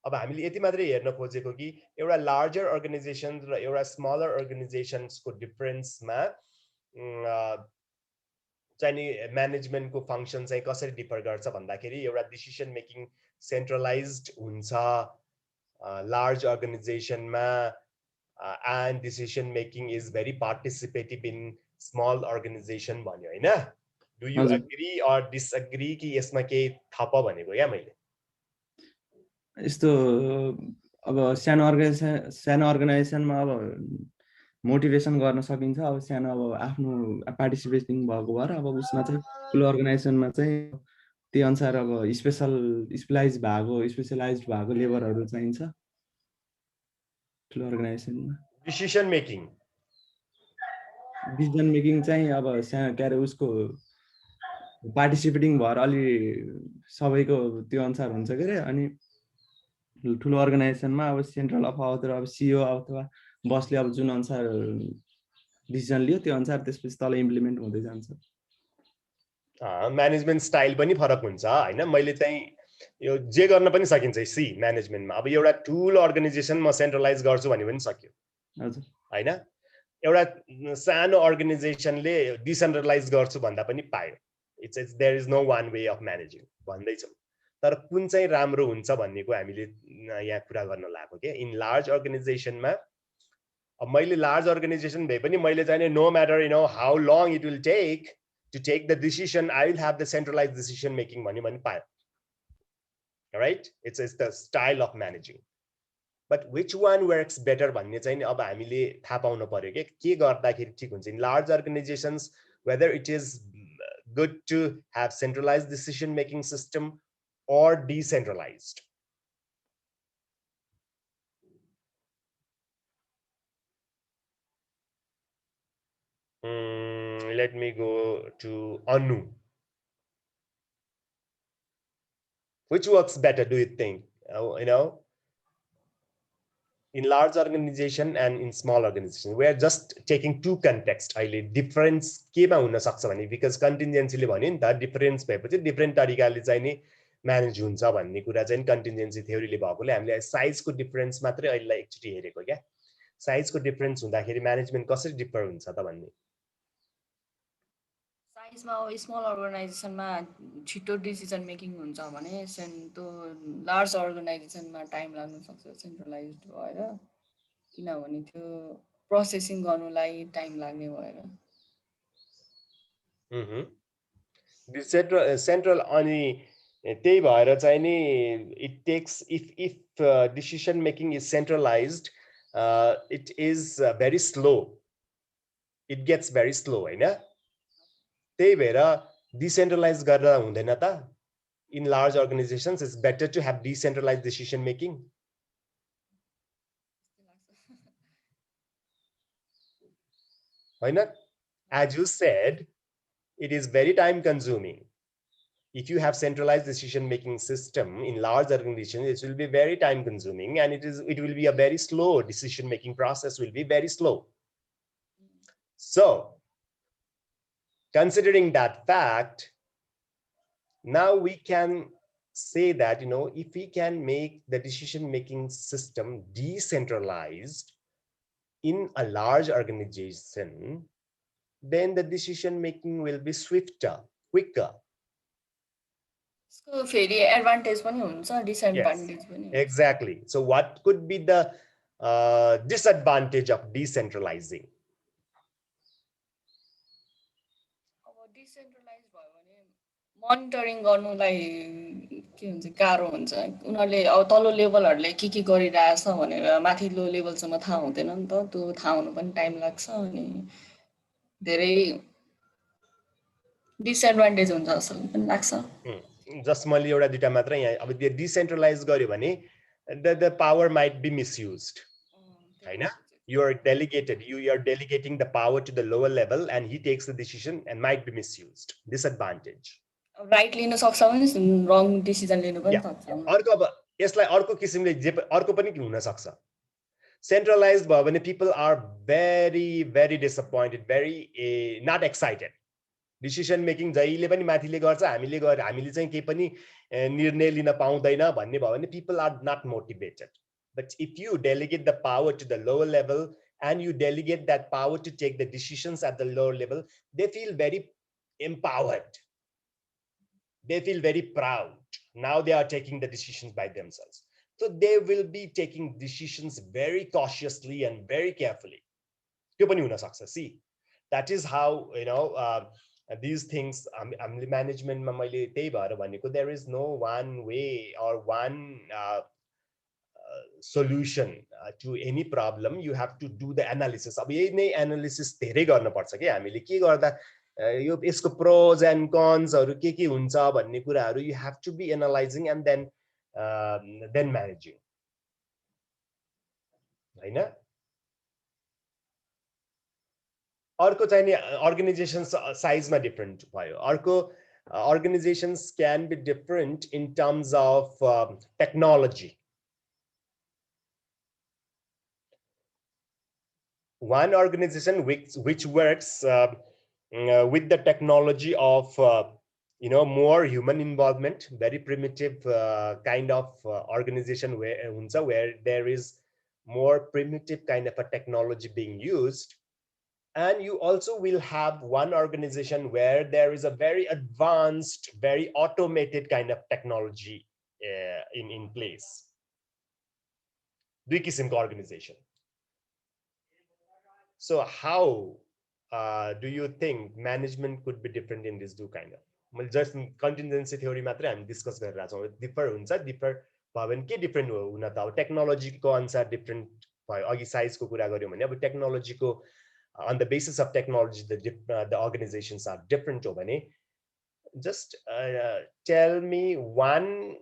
अब हामीले यति मात्रै हेर्न खोजेको कि एउटा larger organization र एउटा smaller organizations को difference मा चाहिँ नि management को function चाहिँ कसरी differ गर्छ भन्दाखेरि एउटा decision making centralized हुन्छ large organization मा and decision making is very participative in small organization भन्यो हैन. Do you agree or disagree कि यसमा के थप भनेको या मैले यस्तो अब सानो अर्गनाइजेसनमा अब मोटिभेसन गर्न सकिन्छ, अब सानो अब आफ्नो पार्टिसिपेटिङ भएको भएर अब उसमा चाहिँ ठुलो अर्गनाइजेसनमा चाहिँ त्यही अनुसार अब स्पेशलाइज्ड भएको लेबरहरू चाहिन्छ ठुलो अर्गनाइजेसनमा. डिसिजन मेकिङ चाहिँ अब के अरे उसको पार्टिसिपेटिङ भएर अलि सबैको त्यो अनुसार हुन्छ के अरे. अनि ठुलो अर्गनाइजेसनमा अब सेन्ट्रल अथवा अब सिओ अथवा बसले अब जुन अनुसार डिसिजन लियो त्यो अनुसार त्यसपछि तल इम्प्लिमेन्ट हुँदै जान्छ. म्यानेजमेन्ट स्टाइल पनि फरक हुन्छ हैन. मैले चाहिँ यो जे गर्न पनि सकिन्छ सी म्यानेजमेन्टमा. अब एउटा ठुलो अर्गनाइजेसन म सेन्ट्रलाइज गर्छु भन्ने पनि सक्यो हजुर हैन. एउटा सानो अर्गनाइजेसनले डिसेन्ट्रलाइज गर्छु भन्दा पनि पायो. It's there is no one way of managing भन्दै छौं. तर कुन चाहिँ राम्रो हुन्छ भन्नेको हामीले यहाँ कुरा गर्न लाग्यो के. इन लार्ज अर्गनाइजेसनमा अब मैले लार्ज अर्गनाइजेसन भए पनि मैले चाहिँ no matter you know how long it will take to take the decision I will have the centralise decision making भन्ने पनि पायो. Right. It's the style of managing. But which one works better भन्ने चाहिँ अब हामीले थाहा पाउनु पर्यो के गर्दाखेरि ठिक हुन्छ. In large organisations whether it is good to have centralise decision making system or decentralized. Let me go to Anu. Which works better, do you think? You know, in large organization and in small organization, we are just taking two contexts. अहिले difference केमा हुन सक्छ भने because contingency ले भन्यो नि त difference भएपछि different तरिकाले चाहिँ नि म्यानेज हुन्छ भन्ने कुरा चाहिँ कन्टिन्जेन्सी थ्योरीले भएकोले हामीले साइजको डिफरेन्स मात्रै अहिले एकचोटि हेरेको क्या. साइजको डिफरेन्स हुँदाखेरि म्यानेजमेन्ट कसरी डिफर हुन्छ त भन्ने. साइजमा अब स्मल अर्गनाइजेसनमा छिटो डिसिजन मेकिङ हुन्छ भने त्यो लार्ज अर्गनाइजेसनमा टाइम लाग्न सक्छ सेन्ट्रलाइज्ड भएर, किनभने त्यो प्रोसेसिङ गर्नुलाई टाइम लाग्ने भएर. सेन्ट्रल अनि त्यही भएर चाहिँ नि it takes if decision making is centralized, it is very slow. It gets very slow, हैन? त्यही भएर decentralized गरेर हुँदैन त? In large organizations, it's better to have decentralized decision making. हैन? As you said, it is very time consuming. If you have centralized decision making system in large organizations, it will be very time consuming, and it will be a very slow decision making process, will be very slow. So considering that fact, now we can say that, you know, if we can make the decision making system decentralized in a large organization, then the decision making will be swifter, quicker. So फेरि advantage पनि हुन्छ, disadvantage पनि हुन्छ. Exactly. So what could be the disadvantage of decentralizing? अब decentralize भयो भने monitoring गर्नुलाई के हुन्छ, गाह्रो हुन्छ. उनीहरूले अब तल्लो लेभलहरूले के गरिरहेछ भनेर माथिल्लो लेभलसम्म थाहा हुँदैन नि त. त्यो थाहा हुनु पनि टाइम लाग्छ अनि धेरै डिसएडभान्टेज हुन्छ जस्तो पनि लाग्छ. जस्ट मैले एउटा दुईटा मात्र यहाँ अब डिसेन्ट्रलाइज गर्यो भने the power might be misused, हैन? You are delegating the power to the lower level and he takes the decision and might be misused. Disadvantage. Right लिन सक्छ भने रङ डिसिजन लिनु पनि सक्छ. अर्को अब यसलाई अर्को किसिमले जे अर्को पनि हुन सक्छ. Centralized भयो भने people are very disappointed, very not excited. Decision making जहिले पनि माथिले गर्छ, हामीले चाहिँ केही पनि निर्णय लिन पाउँदैन भन्ने भयो भने people are not motivated. But if you delegate the power to the lower level and you delegate that power to take the decisions at the lower level, they feel very empowered. They feel very proud. Now they are taking the decisions by themselves. So they will be taking decisions very cautiously and very carefully. त्यो पनि हुन सक्छ. See, that is how, you know, these things management मा मैले त्यही भएर भनेको, there is no one way or one solution to any problem. You have to do the analysis. अब यही नै analysis धेरै गर्न पर्छ के हामीले के गर्दा यो यसको pros and cons हरु के हुन्छ भन्ने कुराहरु you have to be analyzing and then managing, हैन? अर्को चाहिँ नि organizations size मा different भयो. अर्को organizations can be different in terms of technology. One organization which works with the technology of you know, more human involvement, very primitive kind of organization where there is more primitive kind of a technology being used. And you also will have one organization where there is a very advanced, very automated kind of technology in place. दुई किसिमको organization. So how do you think management could be different in these two kind of? मैले just contingency theory मात्रै हामी discuss गरिरहेका छौँ. Differ हुन्छ, differ भयो भने के डिफरेन्ट हुन त अब टेक्नोलोजीको अनुसार डिफरेन्ट भयो. अघि साइजको कुरा गर्यौं भने अब टेक्नोलोजीको on the basis of technology the organizations are different हो भने just tell me one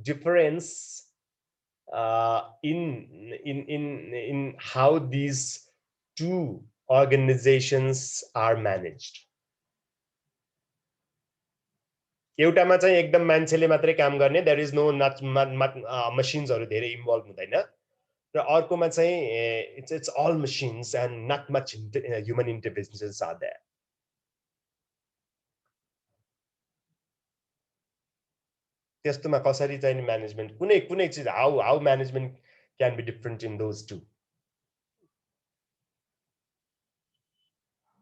difference in how these two organizations are managed. एउटामा चाहिँ एकदम मान्छेले मात्रै काम गर्ने, there is no machines हरु धेरै इन्भल्भ हुँदैन, र अर्कोमा चाहिँ it's all machines and not much human interventions are there. त्यस्तोमा कसरी चाहिँ म्यानेजमेन्ट कुनै चीज how management can be different in those two?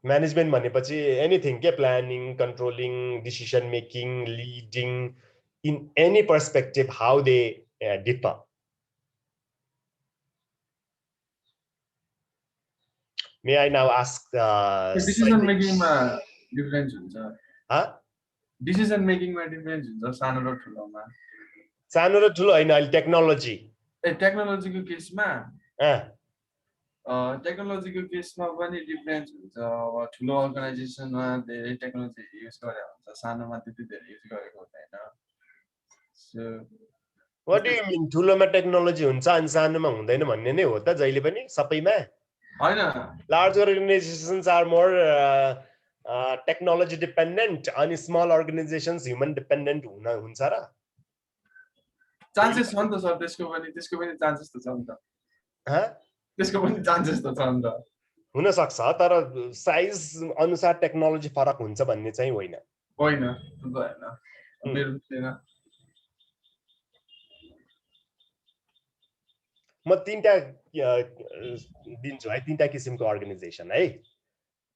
Management भनेपछि anything के planning, controlling, decision making, leading, in any perspective how they differ. May I now ask decision making ma difference हुन्छ? Huh? Decision मेकिङमा difference हुन्छ सानो र ठुलोमा। सानो र ठुलो होइन, अहिले टेक्नोलोजी टेक्नोलोजीको केसमा टेक्नोलोजीको केसमा पनि डिफरेन्स हुन्छ। अब ठुलो अर्गनाइजेसनमा धेरै टेक्नोलोजी युज गरेको हुन्छ, सानोमा त्यति धेरै युज गरेको हुँदैन। So what do you mean ठुलोमा टेक्नोलोजी हुन्छ अनि सानोमा हुँदैन भन्ने नै हो त जहिले पनि सबैमा? हैन, large organisations are more technology dependent अनि स्मल अर्गनाइजेसन्स ह्युमन डिपेन्डेन्ट हुन्छ र? चान्सेस छ नि त सर, त्यसको पनि चान्सेस त छ नि त। त्यसको पनि चान्सेस त छ नि त। हुन सक्छ, तर साइज अनुसार टेक्नोलोजी फरक हुन्छ भन्ने चाहिँ होइन। होइन, त्यो त हैन। मेरो छैन। म तीनटा दिन्छु है, तीनटा किसिमको अर्गनाइजेसन है।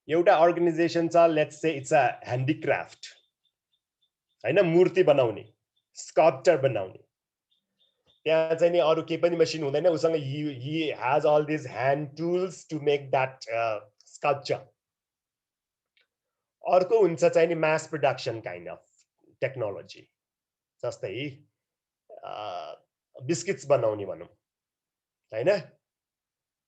एउटा अर्गनाइजेसन छ, let's say it's a handicraft हैन, मूर्ति बनाउने, स्कल्पचर बनाउने। त्यहाँ चाहिँ नि अरू केही पनि मसिन हुँदैन, उसँग he has all this hand tools to make that sculpture. अर्को हुन्छ चाहिँ नि mass production kind of technology, जस्तै बिस्किट्स बनाउने भनौँ हैन,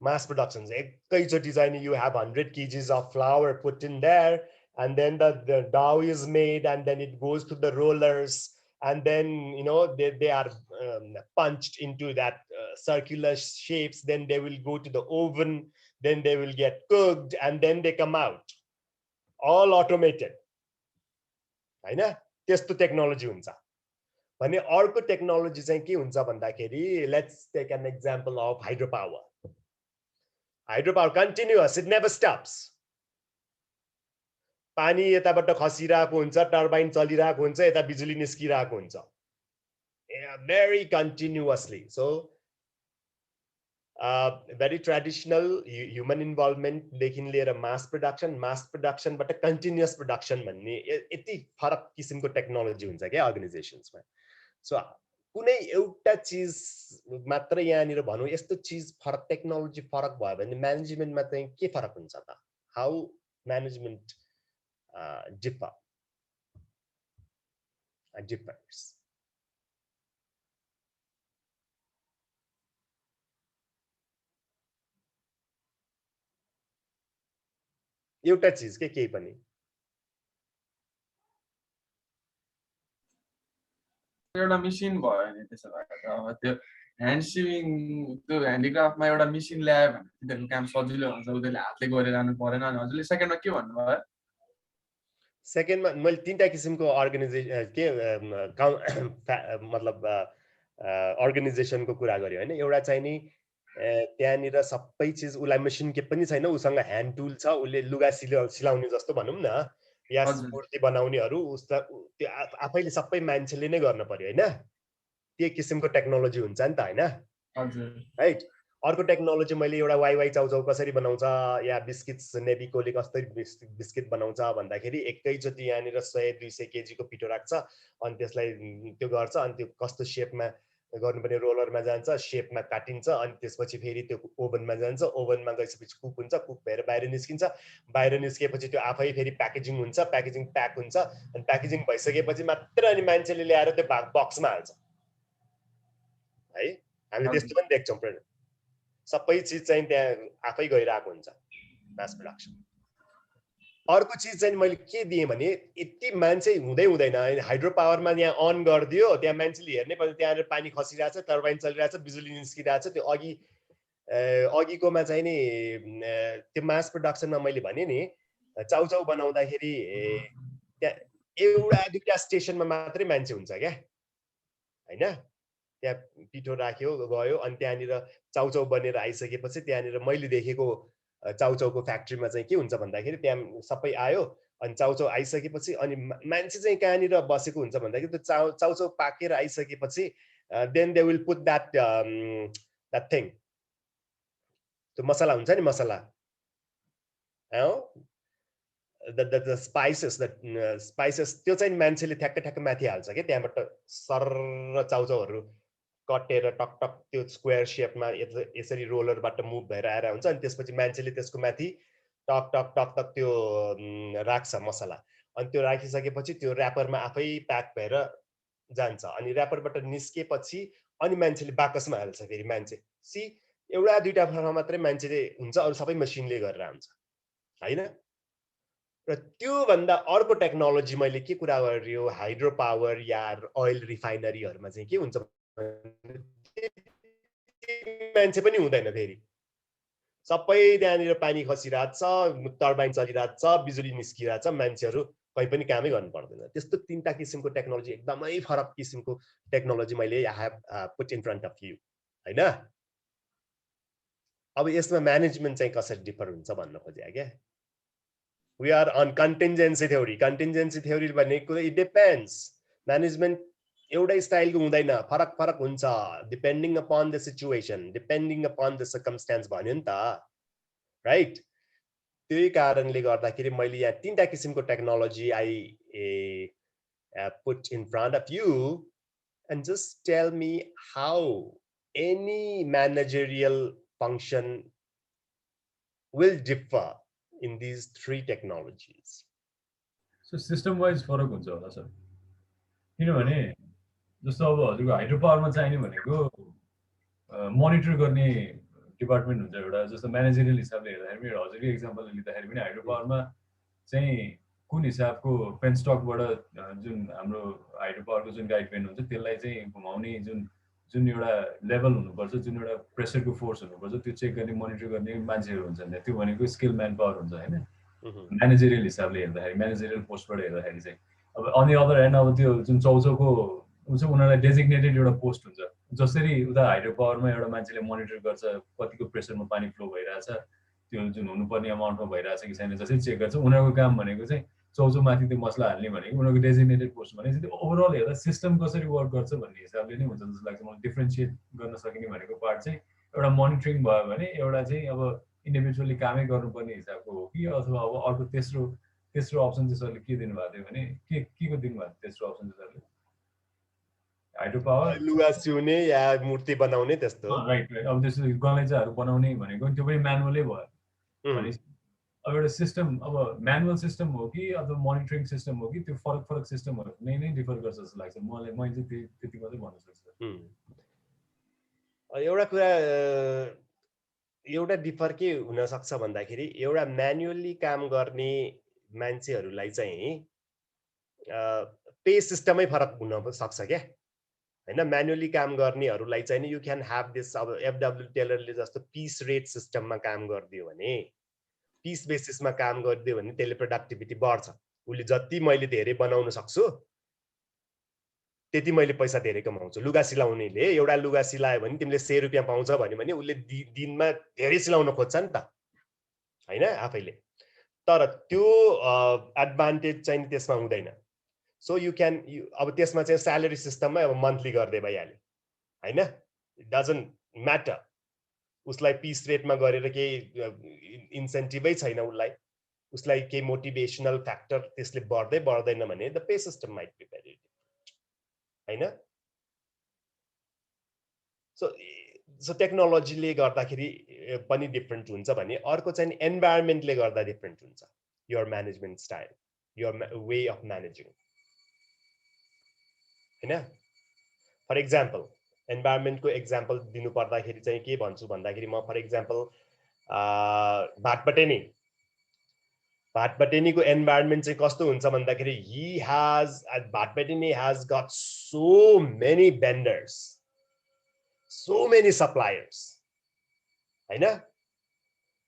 mass productions. एकैचोटि चाहिँ नि you have 100 kgs of flour put in there, and then the dough is made, and then it goes to the rollers, and then you know they are punched into that circular shapes. Then they will go to the oven, then they will get cooked, and then they come out, all automated. हैन, त्यस्तो technology हुन्छ भने अर्को technology चाहिँ के हुन्छ भन्दाखेरि, let's take an example of hydro power. Hydro power, continuous, it never stops. पानी यताबाट खसिरहेको हुन्छ, टर्बाइन चलिरहेको हुन्छ, यता बिजुली निस्किरहेको हुन्छ, very continuously. So very traditional human involvement देखि लिएर mass production बाट continuous production भन्ने यति फरक किसिमको टेक्नोलोजी हुन्छ क्या अर्गनाइजेसन्समा. सो कुनै एउटा चिज मात्र यहाँनिर भनौँ यस्तो चिज फरक, टेक्नोलोजी फरक भयो भने म्यानेजमेन्टमा चाहिँ के फरक हुन्छ त? How management differs? एउटा चिज के केही पनि एउटा मेसिन भयो नि, त्यसो भए अब त्यो ह्यान्ड सिविङ, त्यो ह्यान्डिक्राफ्टमा एउटा मेसिन ल्यायो भने तिनीहरूको काम सजिलो हुन्छ, उनीहरूले हातले गरिरहनु परेन। अनि हजुरले सेकेन्डमा के भन्नुभयो? सेकेन्डमा मैले तीनटा किसिमको अर्गनाइजेसन के मतलब अर्गनाइजेसनको कुरा गरेँ होइन. एउटा चाहिँ नि त्यहाँनिर सबै चिज उसलाई मेसिन के पनि छैन, उसँग ह्यान्ड टुल छ, उसले लुगा सिलाउने जस्तो भनौँ न, या मूर्ति बनाउनेहरू उसलाई त्यो आफैले सबै मान्छेले नै गर्न पर्यो होइन. त्यो किसिमको टेक्नोलोजी हुन्छ नि त होइन, राइट. अर्को टेक्नोलोजी मैले एउटा वाइवाई चाउचाउ कसरी बनाउँछ, या बिस्किट्स नेबिकोले कसरी बिस्किट बनाउँछ भन्दाखेरि एकैचोटि यहाँनिर 100-200 केजीको पिठो राख्छ, अनि त्यसलाई त्यो गर्छ, अनि त्यो कस्तो सेपमा गर्नुपर्ने रोलरमा जान्छ, सेपमा काटिन्छ, अनि त्यसपछि फेरि त्यो ओभनमा जान्छ, ओभनमा गएपछि कुक हुन्छ, कुक भएर बाहिर निस्किन्छ, बाहिर निस्किएपछि त्यो आफै फेरि प्याकेजिङ हुन्छ, प्याकेजिङ प्याक हुन्छ, अनि प्याकेजिङ भइसकेपछि मात्र अनि मान्छेले ल्याएर त्यो बक्समा हाल्छ है. हामीले त्यस्तो पनि देख्छौँ. सबै चिज चाहिँ त्यहाँ आफै गइरहेको हुन्छ, मास प्रोडक्सन. अर्को चिज चाहिँ मैले के दिएँ भने, यति मान्छे हुँदै हुँदैन, हाइड्रो पावरमा यहाँ अन गरिदियो, त्यहाँ मान्छेले हेर्नै पर्छ, त्यहाँ पानी खसिरहेछ, टर्बाइन चलिरहेछ, बिजुली निस्किरहेछ. त्यो अघिकोमा चाहिँ नि त्यो मास प्रोडक्सनमा मैले भने नि चाउचाउ बनाउँदाखेरि त्यहाँ एउटा दुईटा स्टेसनमा मात्रै मान्छे हुन्छ क्या होइन. त्यहाँ पिठो राख्यो गयो, अनि त्यहाँनिर चाउचाउ बनेर आइसकेपछि त्यहाँनिर मैले देखेको चाउचाउको फ्याक्ट्रीमा चाहिँ के हुन्छ भन्दाखेरि, त्यहाँ सबै आयो, अनि चाउचाउ आइसकेपछि अनि मान्छे चाहिँ कहाँनिर बसेको हुन्छ भन्दाखेरि, त्यो चाउचाउ पाकेर आइसकेपछि then they will put that thing, त्यो मसला हुन्छ नि, मसला द स्पाइसेस, त्यो चाहिँ मान्छेले ठ्याक्क ठ्याक्क माथि हाल्छ क्या. त्यहाँबाट सर्र चाउचाउहरू कटेर टक टक त्यो स्क्वायर सेपमा यसरी रोलरबाट मुभ भएर आएर हुन्छ, अनि त्यसपछि मान्छेले त्यसको माथि टक टक टक टक त्यो राख्छ मसला, अनि त्यो राखिसकेपछि त्यो र्यापरमा आफै प्याक भएर जान्छ अनि र्यापरबाट निस्केपछि अनि मान्छेले बाकसमा हाल्छ फेरि मान्छे सी एउटा दुईटा ठाउँमा मात्रै मान्छेले हुन्छ अरु सबै मसिनले गरेर हुन्छ हैन र त्यो भन्दा अर्को टेक्नोलोजी मैले के कुरा गरियो हाइड्रो पावर या ओइल रिफाइनरीहरुमा चाहिँ के हुन्छ मान्छे पनि हुँदैन फेरि सबै त्यहाँनिर पानी खसिरहेछ टर्बाइन चलिरहेछ बिजुली निस्किरहेछ मान्छेहरु कहीं पनि कामै गर्नु पर्दैन त्यस्तो तीनटा किसिमको टेक्नोलोजी एकदमै फरक किसिमको टेक्नोलोजी मैले I have put in front of you हैन अब यसमा म्यानेजमेन्ट चाहिँ कसरी डिफर हुन्छ भन्न खोजे के we are on contingency theory भनेको it depends management एउटै स्टाइलको हुँदैन फरक फरक हुन्छ depending upon the situation depending upon the circumstance भन्यो नि त राइट त्यही कारणले गर्दाखेरि मैले यहाँ तीनटा किसिमको technology I put in front of you and just tell me how any managerial function will differ in these three technologies. So system wise फरक हुन्छ होला सर किनभने जस्तो अब हजुरको हाइड्रो पावरमा चाहिने भनेको मोनिटर गर्ने डिपार्टमेन्ट हुन्छ एउटा जस्तो म्यानेजरियल हिसाबले हेर्दाखेरि हजुरको एक्जाम्पलले लिँदाखेरि पनि हाइड्रो पावरमा चाहिँ कुन हिसाबको पेन स्टकबाट जुन हाम्रो हाइड्रो पावरको जुन गाइड पेन हुन्छ त्यसलाई चाहिँ घुमाउने जुन एउटा लेभल हुनुपर्छ जुन एउटा प्रेसरको फोर्स हुनुपर्छ त्यो चेक गर्ने मोनिटर गर्ने मान्छेहरू हुन्छ नि त्यो भनेको स्किल म्यान पावर हुन्छ हैन म्यानेजरियल हिसाबले हेर्दाखेरि म्यानेजरियल पोस्टबाट हेर्दाखेरि चाहिँ अब अन द अदर ह्यान्ड अब त्यो जुन चौचौको हुन्छ उनीहरूलाई डेजिग्नेटेड एउटा पोस्ट हुन्छ जसरी उता हाइड्रो पावरमा एउटा मान्छेले मोनिटर गर्छ कतिको प्रेसरमा पानी फ्लो भइरहेछ त्यो जुन हुनुपर्ने अमाउन्टमा भइरहेछ कि छैन जसरी चेक गर्छ उनीहरूको काम भनेको चाहिँ चौचौमाथि त्यो मसला हाल्ने भनेको उनीहरूको डेजिग्नेटेड पोस्ट भनेको त्यो ओभरअल हेर्दा सिस्टम कसरी वर्क गर्छ भन्ने हिसाबले नै हुन्छ जस्तो लाग्छ मलाई डिफ्रेन्सिएट गर्न सकिने भनेको पार्ट चाहिँ एउटा मोनिटरिङ भयो भने एउटा चाहिँ अब इन्डिभिजुअली कामै गर्नुपर्ने हिसाबको हो कि अथवा अब अर्को तेस्रो अप्सन चाहिँ सरले के दिनुभएको थियो भने के को दिनुभएको थियो तेस्रो अप्सन चाहिँ सरले हाइड्रो पावर लुगा सिउने या मूर्ति बनाउने त्यस्तो राइट अब त्यस्तो गलैँचाहरू बनाउने भनेको त्यो पनि म्यानुअलै भयो भने अब एउटा सिस्टम अब म्यानुअल सिस्टम हो कि अथवा मोनिटरिङ सिस्टम हो कि त्यो फरक सिस्टमहरू नै डिफर गर्छ जस्तो लाग्छ मैले चाहिँ त्यति मात्रै भन्न सक्छु एउटा कुरा एउटा डिफर के हुन सक्छ भन्दाखेरि एउटा म्यानुअली काम गर्ने मान्छेहरूलाई चाहिँ पे सिस्टमै फरक हुन सक्छ क्या हैन म्यानुअली काम गर्नेहरूलाई चाहिँ यु क्यान ह्याभ दिस अब एफडब्ल्यू टेलरले जस्तो पीस रेट सिस्टममा काम गरिदियो भने पीस बेसिसमा काम गरिदियो भने त्यसले प्रोडक्टिभिटी बढ्छ उसले जति मैले धेरै बनाउन सक्छु त्यति मैले पैसा धेरै कमाउँछु लुगा सिलाउनेले एउटा लुगा सिलायो भने तिमीले 100 रुपैयाँ पाउँछ भने उसले दिनमा धेरै सिलाउन खोज्छ नि त हैन आफैले तर त्यो एडभान्टेज चाहिँ त्यसमा हुँदैन सो यु क्यान अब त्यसमा चाहिँ स्यालेरी सिस्टममै अब मन्थली गर्दै भइहाल्यो हैन इट डजन्ट म्याटर उसलाई पीस रेटमा गरेर केही इन्सेन्टिभै छैन उसलाई केही मोटिभेसनल फ्याक्टर त्यसले बढ्दैन भने the pay system might be very हैन सो टेक्नोलोजीले गर्दाखेरि पनि डिफरेन्ट हुन्छ भने अर्को चाहिँ एन्भाइरमेन्टले गर्दा डिफरेन्ट हुन्छ your management style your way of managing हैन फर एक्जाम्पल एन्भाइरमेन्टको एक्जाम्पल दिनु पर्दाखेरि चाहिँ के भन्छु भन्दाखेरि म फर एक्जाम्पल भाटबटेनीको एन्भाइरमेन्ट चाहिँ कस्तो हुन्छ भन्दाखेरि Bhatbhateni has got so many vendors so many suppliers हैन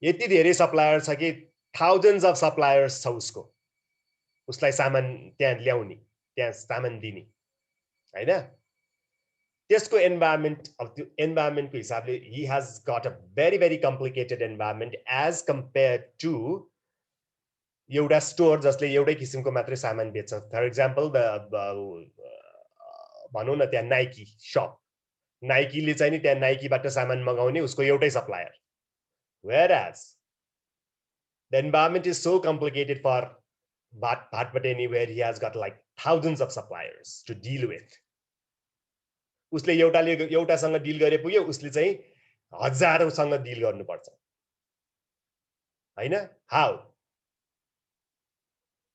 यति धेरै सप्लायर छ कि थाउजन्ड्स अफ सप्लायर्स छ उसलाई सामान त्यहाँ ल्याउने त्यहाँ सामान दिने हैन त्यसको एन्भाइरमेन्ट अब त्यो एन्भाइरमेन्टको हिसाबले he has got a very complicated environment as compare to एउटा स्टोर जसले एउटै किसिमको मात्रै सामान बेच्छ फर एक्जाम्पल भनौँ न त्यहाँ नाइकी शप नाइकीले चाहिँ नि त्यहाँ नाइकीबाट सामान मगाउने उसको एउटै supplier whereas the environment is so complicated for Bhatpateni where he has got like thousands of suppliers to deal with उसले एउटासँग डिल गरे पुग्यो उसले चाहिँ हजारौंसँग डिल गर्नुपर्छ हैन हाउ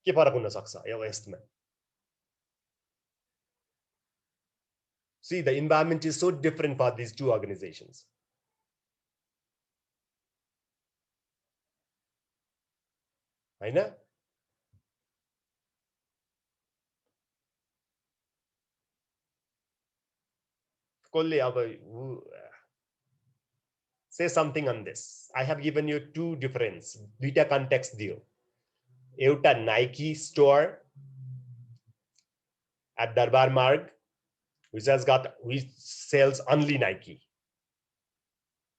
के फरक हुन सक्छ यसमा? See, the environment is so different for these two organizations. हैन? कसले अब say something on this. I have given you two difference, दुईटा context दियो. एउटा Nike store at Darbar Marg, which sells only Nike,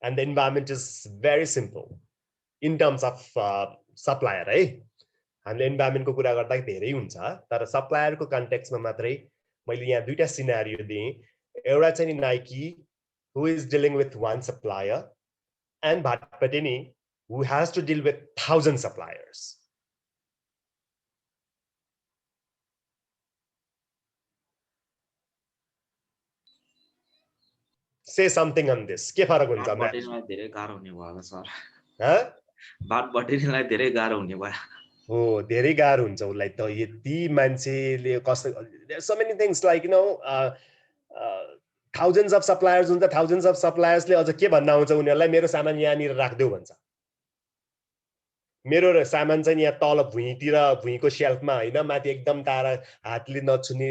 and the environment is very simple in terms of supplier, है? हामीले environment को कुरा गर्दा धेरै हुन्छ, तर supplier को context मा मात्रै मैले यहाँ दुईटा सिनारियो दिएँ. एउटा चाहिँ Nike, who is dealing with one supplier, and Bhatpatini, who has to deal with 1,000 suppliers. Say something on this. के फरक हुन्छ? बाटबटिनीलाई धेरै गाह्रो हुने भयो सर. ह? बाटबटिनीलाई धेरै गाह्रो हुने भयो. हो, धेरै गाह्रो हुन्छ उलाई त. यति मान्छेले कस्तो, there are so many things like, you know, thousands of suppliers हुन्छ. Thousands of suppliers ले अझ के भन्न आउँछ उनीहरुलाई, मेरो सामान यहाँनिर राख्देऊ भन्छ. मेरो सामान चाहिँ यहाँ तल भुइँतिर, भुइँको शेल्फमा हैन, माथि एकदम टाढा हातले नछुने,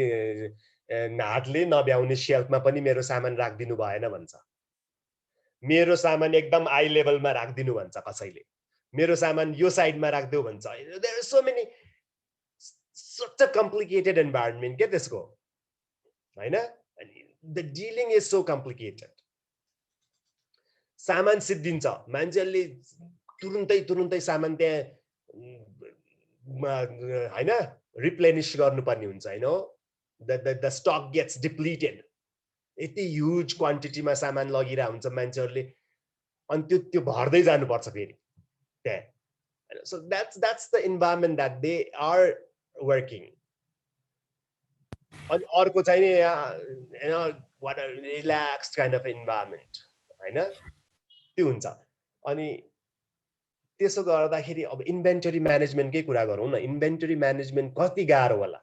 हातले नभ्याउने शेल्फमा पनि मेरो सामान राख्दिनु भएन भन्छ. मेरो सामान एकदम आई लेभलमा राख्दिनु भन्छ कसैले. मेरो सामान यो साइडमा राख्देऊ भन्छ. There are so many, such a complicated environment. Get this go. हैन? The dealing is so complicated. सामान सिद्धिन्छ, मान्छेले तुरुन्तै सामान त्यहाँ हैन रिप्लेनिश गर्नुपर्ने हुन्छ, हैन? The stock gets depleted. यति huge quantity मा सामान लगिरा हुन्छ मान्छेहरुले, अनि त्यो भर्दै जानुपर्छ फेरि त्यहाँ. So that's the environment that they are working. अनि अर्को चाहिँ नि, you know, what a relaxed kind of environment, हैन? त्यो हुन्छ. अनि त्यसो गर्दाखेरि अब इन्भेन्टरी म्यानेजमेन्टकै कुरा गरौँ न. इन्भेन्टरी म्यानेजमेन्ट कति गाह्रो होला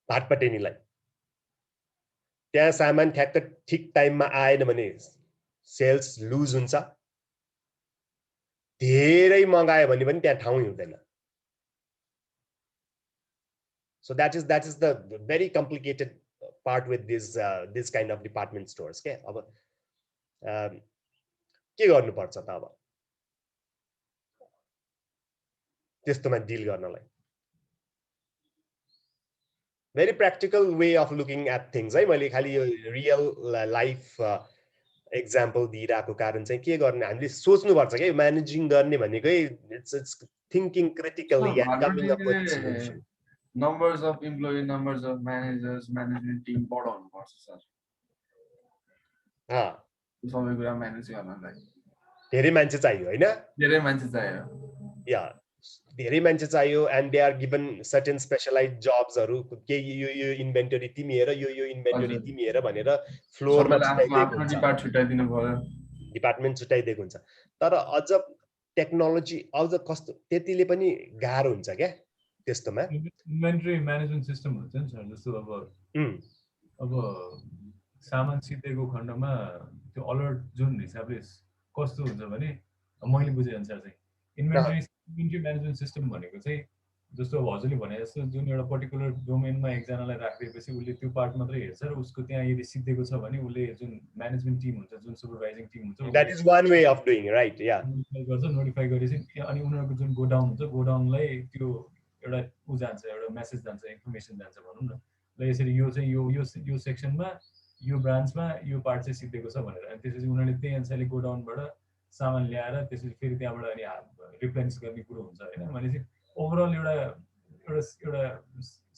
भाटपटेनीलाई? त्यहाँ सामान ठ्याक्क ठिक टाइममा आएन भने सेल्स लुज हुन्छ, धेरै मगायो भने पनि त्यहाँ ठाउँ हुँदैन. So that is the very complicated part with this kind of department stores. के अब के गर्नुपर्छ त अब त्यस्तोमा डिल गर्नलाई? Very practical way of looking at things, है? मैले खाली यो रियल लाइफ एक्जाम्पल दिइराको कारण चाहिँ के गर्ने, हामीले सोच्नुपर्छ के म्यानेजिङ गर्ने भनेकै it's thinking critically and coming up with solution. Numbers of employee, numbers of managers, management team बढाउनु पर्छ सर. सबै कुरा म्यानेज गर्नलाई धेरै मान्छे चाहियो, हैन? धेरै मान्छे चाहियो. या धेरै मान्छे चाहियो, and they are given certain specialized jobs हरु, के यो इन्भेन्टरी तिमी हेर, यो इन्भेन्टरी तिमी हेर भनेर फ्लोरमा आफ्नो डिपार्टमेन्ट छुट्याइदिनु पर्यो. डिपार्टमेन्ट छुट्याइदिएको हुन्छ. तर अझ टेक्नोलोजी अझ कस्तो त्यतिले पनि गाह्रो हुन्छ क्या त्यस्तोमा. इन्भेन्टरी म्यानेजमेन्ट सिस्टम हुन्छ नि सर. जस्तो अब सामान सिद्धेको खण्डमा त्यो अलर्ट जुन हिसाबले कस्तो हुन्छ भने, मैले बुझे अनुसार चाहिँ इन्भेन्टरी म्यानेजमेन्ट सिस्टम भनेको चाहिँ जस्तो अब हजुरले भने जस्तो जुन एउटा पर्टिकुलर डोमेनमा एकजनालाई राखिदिएपछि उसले त्यो पार्ट मात्रै हेर्छ र उसको त्यहाँ यदि सिद्धेको छ भने उसले जुन म्यानेजमेन्ट टिम हुन्छ, जुन सुपरभाइजिङ टिम हुन्छ, that is one way of doing, right? Yeah, notify गरेपछि अनि उनीहरूको जुन गोडाउन हुन्छ, गोडाउनलाई त्यो एउटा जान्छ, एउटा मेसेज जान्छ, इन्फर्मेसन जान्छ भनौँ न. ल यसरी यो चाहिँ यो सेक्सनमा यो ब्रान्चमा यो पार्ट चाहिँ सिद्धेको छ भनेर. अनि त्यसपछि उनीहरूले त्यही अनुसारले गोडाउनबाट सामान ल्याएर त्यसपछि फेरि त्यहाँबाट अनि रिप्लेनिस गर्ने कुरो हुन्छ, हैन? भनेपछि ओभरअल एउटा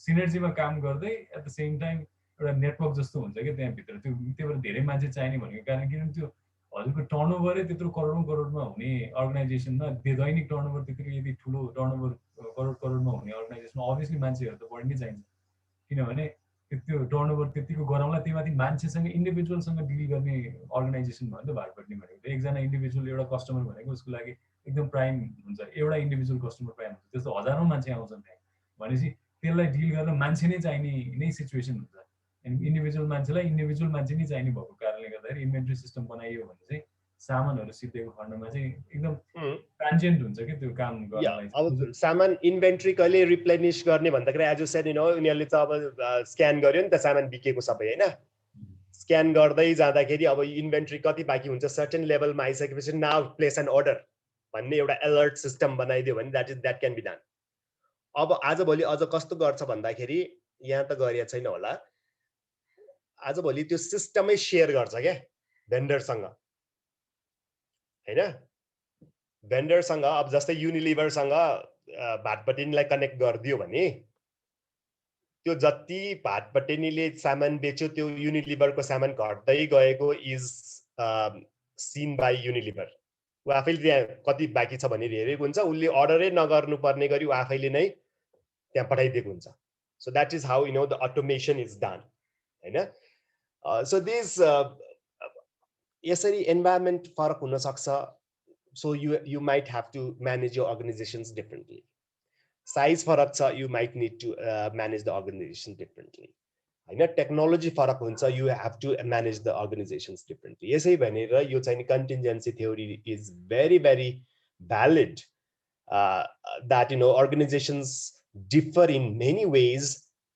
सिनर्जीमा काम गर्दै एट द सेम टाइम एउटा नेटवर्क जस्तो हुन्छ कि त्यहाँभित्र. त्यो भएर धेरै मान्छे चाहिने भनेको कारण किनभने त्यो हजुरको टर्नओभरै त्यत्रो करोडमा हुने अर्गनाइजेसनमा, दैनिक टर्नओभर त्यत्रो यदि ठुलो टर्नओभर करोडमा हुने अर्गनाइजेसनमा अभियसली मान्छेहरू त बढी नै चाहिन्छ. किनभने त्यो टर्नओभर त्यतिको गराउँला, त्यहीमाथि मान्छेसँग इन्डिभिजुअलसँग डिल गर्ने अर्गनाइजेसन भयो नि त भाटपट्टि भनेको. एकजना इन्डिभिजुअल एउटा कस्टमर भनेको उसको लागि एकदम प्राइम हुन्छ एउटा इन्डिभिजुअल कस्टमर प्राइम हुन्छ त्यस्तो हजारौं मान्छे आउँछन् त्यहाँ भनेपछि त्यसलाई डिल गर्न मान्छे नै चाहिने नै सिचुएसन हुन्छ अनि इन्डिभिजुअल मान्छेलाई इन्डिभिजुअल मान्छे नै चाहिने भएको कारणले गर्दाखेरि इन्भेन्ट्री सिस्टम बनाइयो भने चाहिँ सामानहरू सिद्धेको खण्डमा चाहिँ एकदम ट्रान्जिएन्ट हुन्छ कि त्यो काम गर्नलाई अब सामान इन्भेन्ट्री कहिले रिप्लेनिश गर्ने भन्दाखेरि एज यु सेड उनीहरूले त अब स्क्यान गर्यो नि त सामान बिकेको सबै हैन स्क्यान गर्दै जाँदाखेरि अब इन्भेन्ट्री कति बाँकी हुन्छ सर्टेन लेभलमा आइसकेपछि नाउ प्लेस एन अर्डर भन्ने एउटा अलर्ट सिस्टम बनाइदियो भने द्याट क्यान बी डन अब आजभोलि अझ कस्तो गर्छ भन्दाखेरि यहाँ त गरिया छैन होला आजभोलि त्यो सिस्टमै सेयर गर्छ क्या भेन्डरसँग हैन भेन्डरसँग अब जस्तै युनिलिभरसँग भाटपटेनीलाई कनेक्ट गरिदियो भने त्यो जति भाटपटेनीले सामान बेच्यो त्यो युनिलिभरको सामान घट्दै गएको इज सीन बाई युनिलिभर उ आफैले त्यहाँ कति बाँकी छ भनेर हेरेको हुन्छ उसले अर्डरै नगर्नु पर्ने गरी उ आफैले नै त्यहाँ पठाइदिएको हुन्छ so that is how the automation is done हैन सो दिस यसरी एन्भाइरोमेन्ट फरक हुन सक्छ so you might have to manage your organizations differently size फरक छ you might need to manage the organization differently हैन टेक्नोलोजी फरक हुन्छ you have to manage the organizations differently यसै भनेर यो चाहिँ contingency theory is very very valid that organizations differ in many ways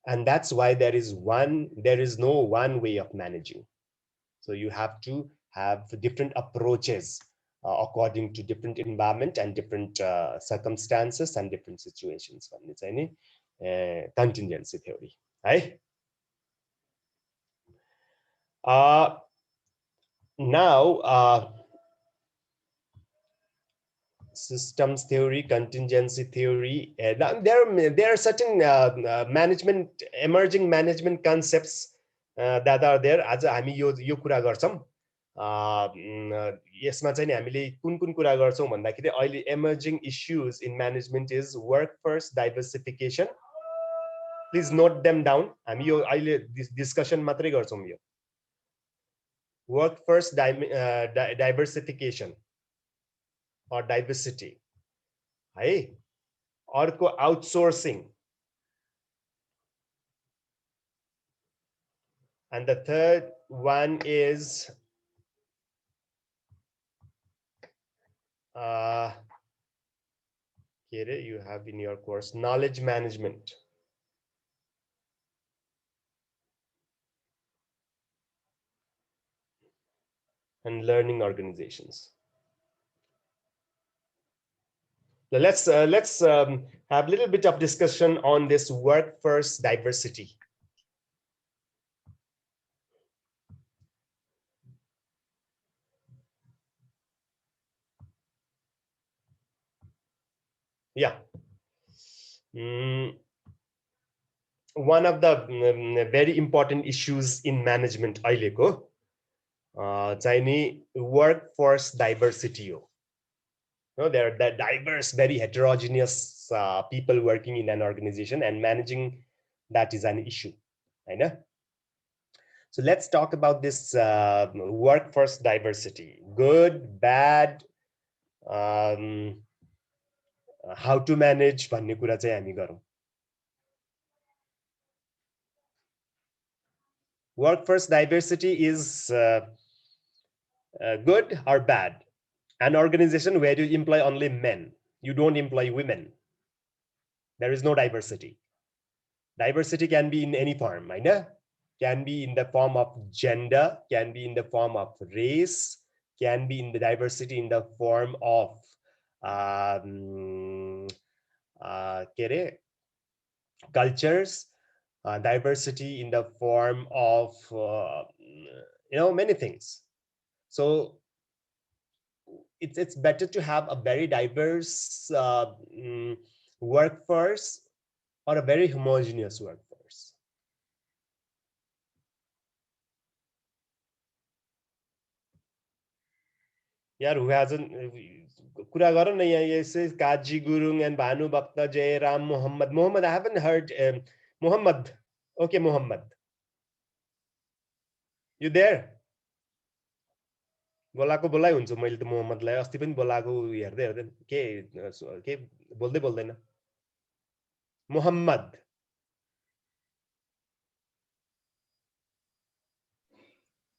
and that's why there is no one way of managing so you have to have different approaches according to different environment and different circumstances and different situations भन्ने चाहिँ नि contingency theory है now systems theory contingency theory there are certain emerging management concepts that are there आज हामी यो कुरा गर्छौं यसमा चाहिँ नि हामीले कुन कुरा गर्छौं भन्दाखेरि अहिले emerging issues in management is workforce diversification please note them down हामी यो अहिले डिस्कसन मात्रै गर्छौं यो workforce diversification or diversity है अर्को outsourcing and the third one is here you have in your course knowledge management and learning organizations. Now let's have a little bit of discussion on this workforce diversity. Yeah. One of the very important issues in management aileko चाहिँ नि workforce diversity हो. There are diverse, very heterogeneous people working in an organization and managing that is an issue. Right? So let's talk about this workforce diversity. Good, bad, how to manage भन्ने कुरा चाहिँ हामी गरौँ. Workforce diversity is good or bad? An organization where you employ only men, you don't employ women, there is no diversity. Diversity can be in any form, right? Can be in the form of gender, can be in the form of race, can be in the diversity in the form of cultures, diversity in the form of many things. So it's better to have a very diverse workforce or a very homogeneous workforce. यार who hasn't कुरा गरौँ न यहाँ यसै Kaji Gurung and Bhanu भक्त Jayaram Muhammad I haven't heard Muhammad. Okay, Muhammad, you there? बोलाको बोलाइ हुन्छ मैले त मोहम्मदलाई अस्ति पनि बोलाको हेर्दै हेर्दै के बोल्दै बोल्दैन Mohammad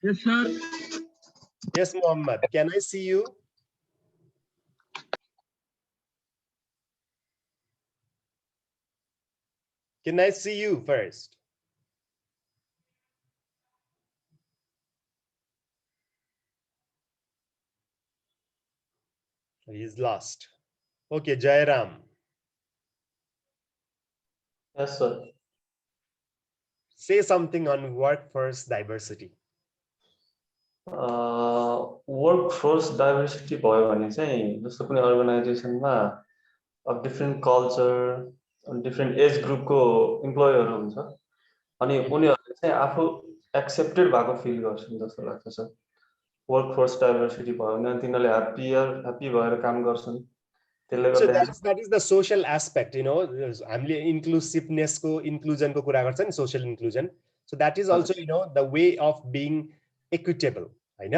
Yes sir. Yes Mohammed, can I see you? Can I see you first? He's lost. Okay, Jairam. Yes, sir. Say something on workforce diversity. Workforce diversity भयो भने चाहिँ जस्तो कुनै अर्गनाइजेसनमा अब डिफ्रेन्ट कल्चर डिफ्रेन्ट एज ग्रुपको इम्प्लोयरहरू हुन्छ अनि उनीहरूले चाहिँ आफू एक्सेप्टेड भएको फिल गर्छन् जस्तो लाग्छ सर वर्कफोर्स डाइभर्सिटी भयो भने तिनीहरूले ह्याप्पी भएर काम गर्छन् त्यसले So गर्दा that is the social aspect, you know, हामीले inclusiveness को inclusion को कुरा गर्छ नि social inclusion. So that is also, you know, the way of being equitable, हैन?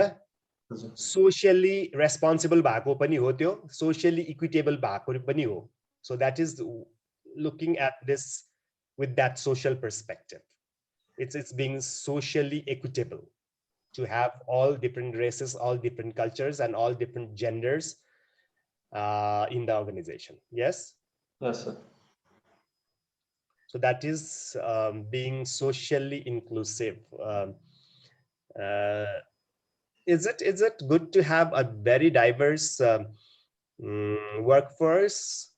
Socially responsible भएको पनि हो त्यो, socially equitable भएको पनि हो. So that is looking at this with that social perspective. It's being socially equitable to have all different races, all different cultures, and all different genders in the organization. Yes? Yes, sir. So that is being socially inclusive. Is it good to have a very diverse workforce?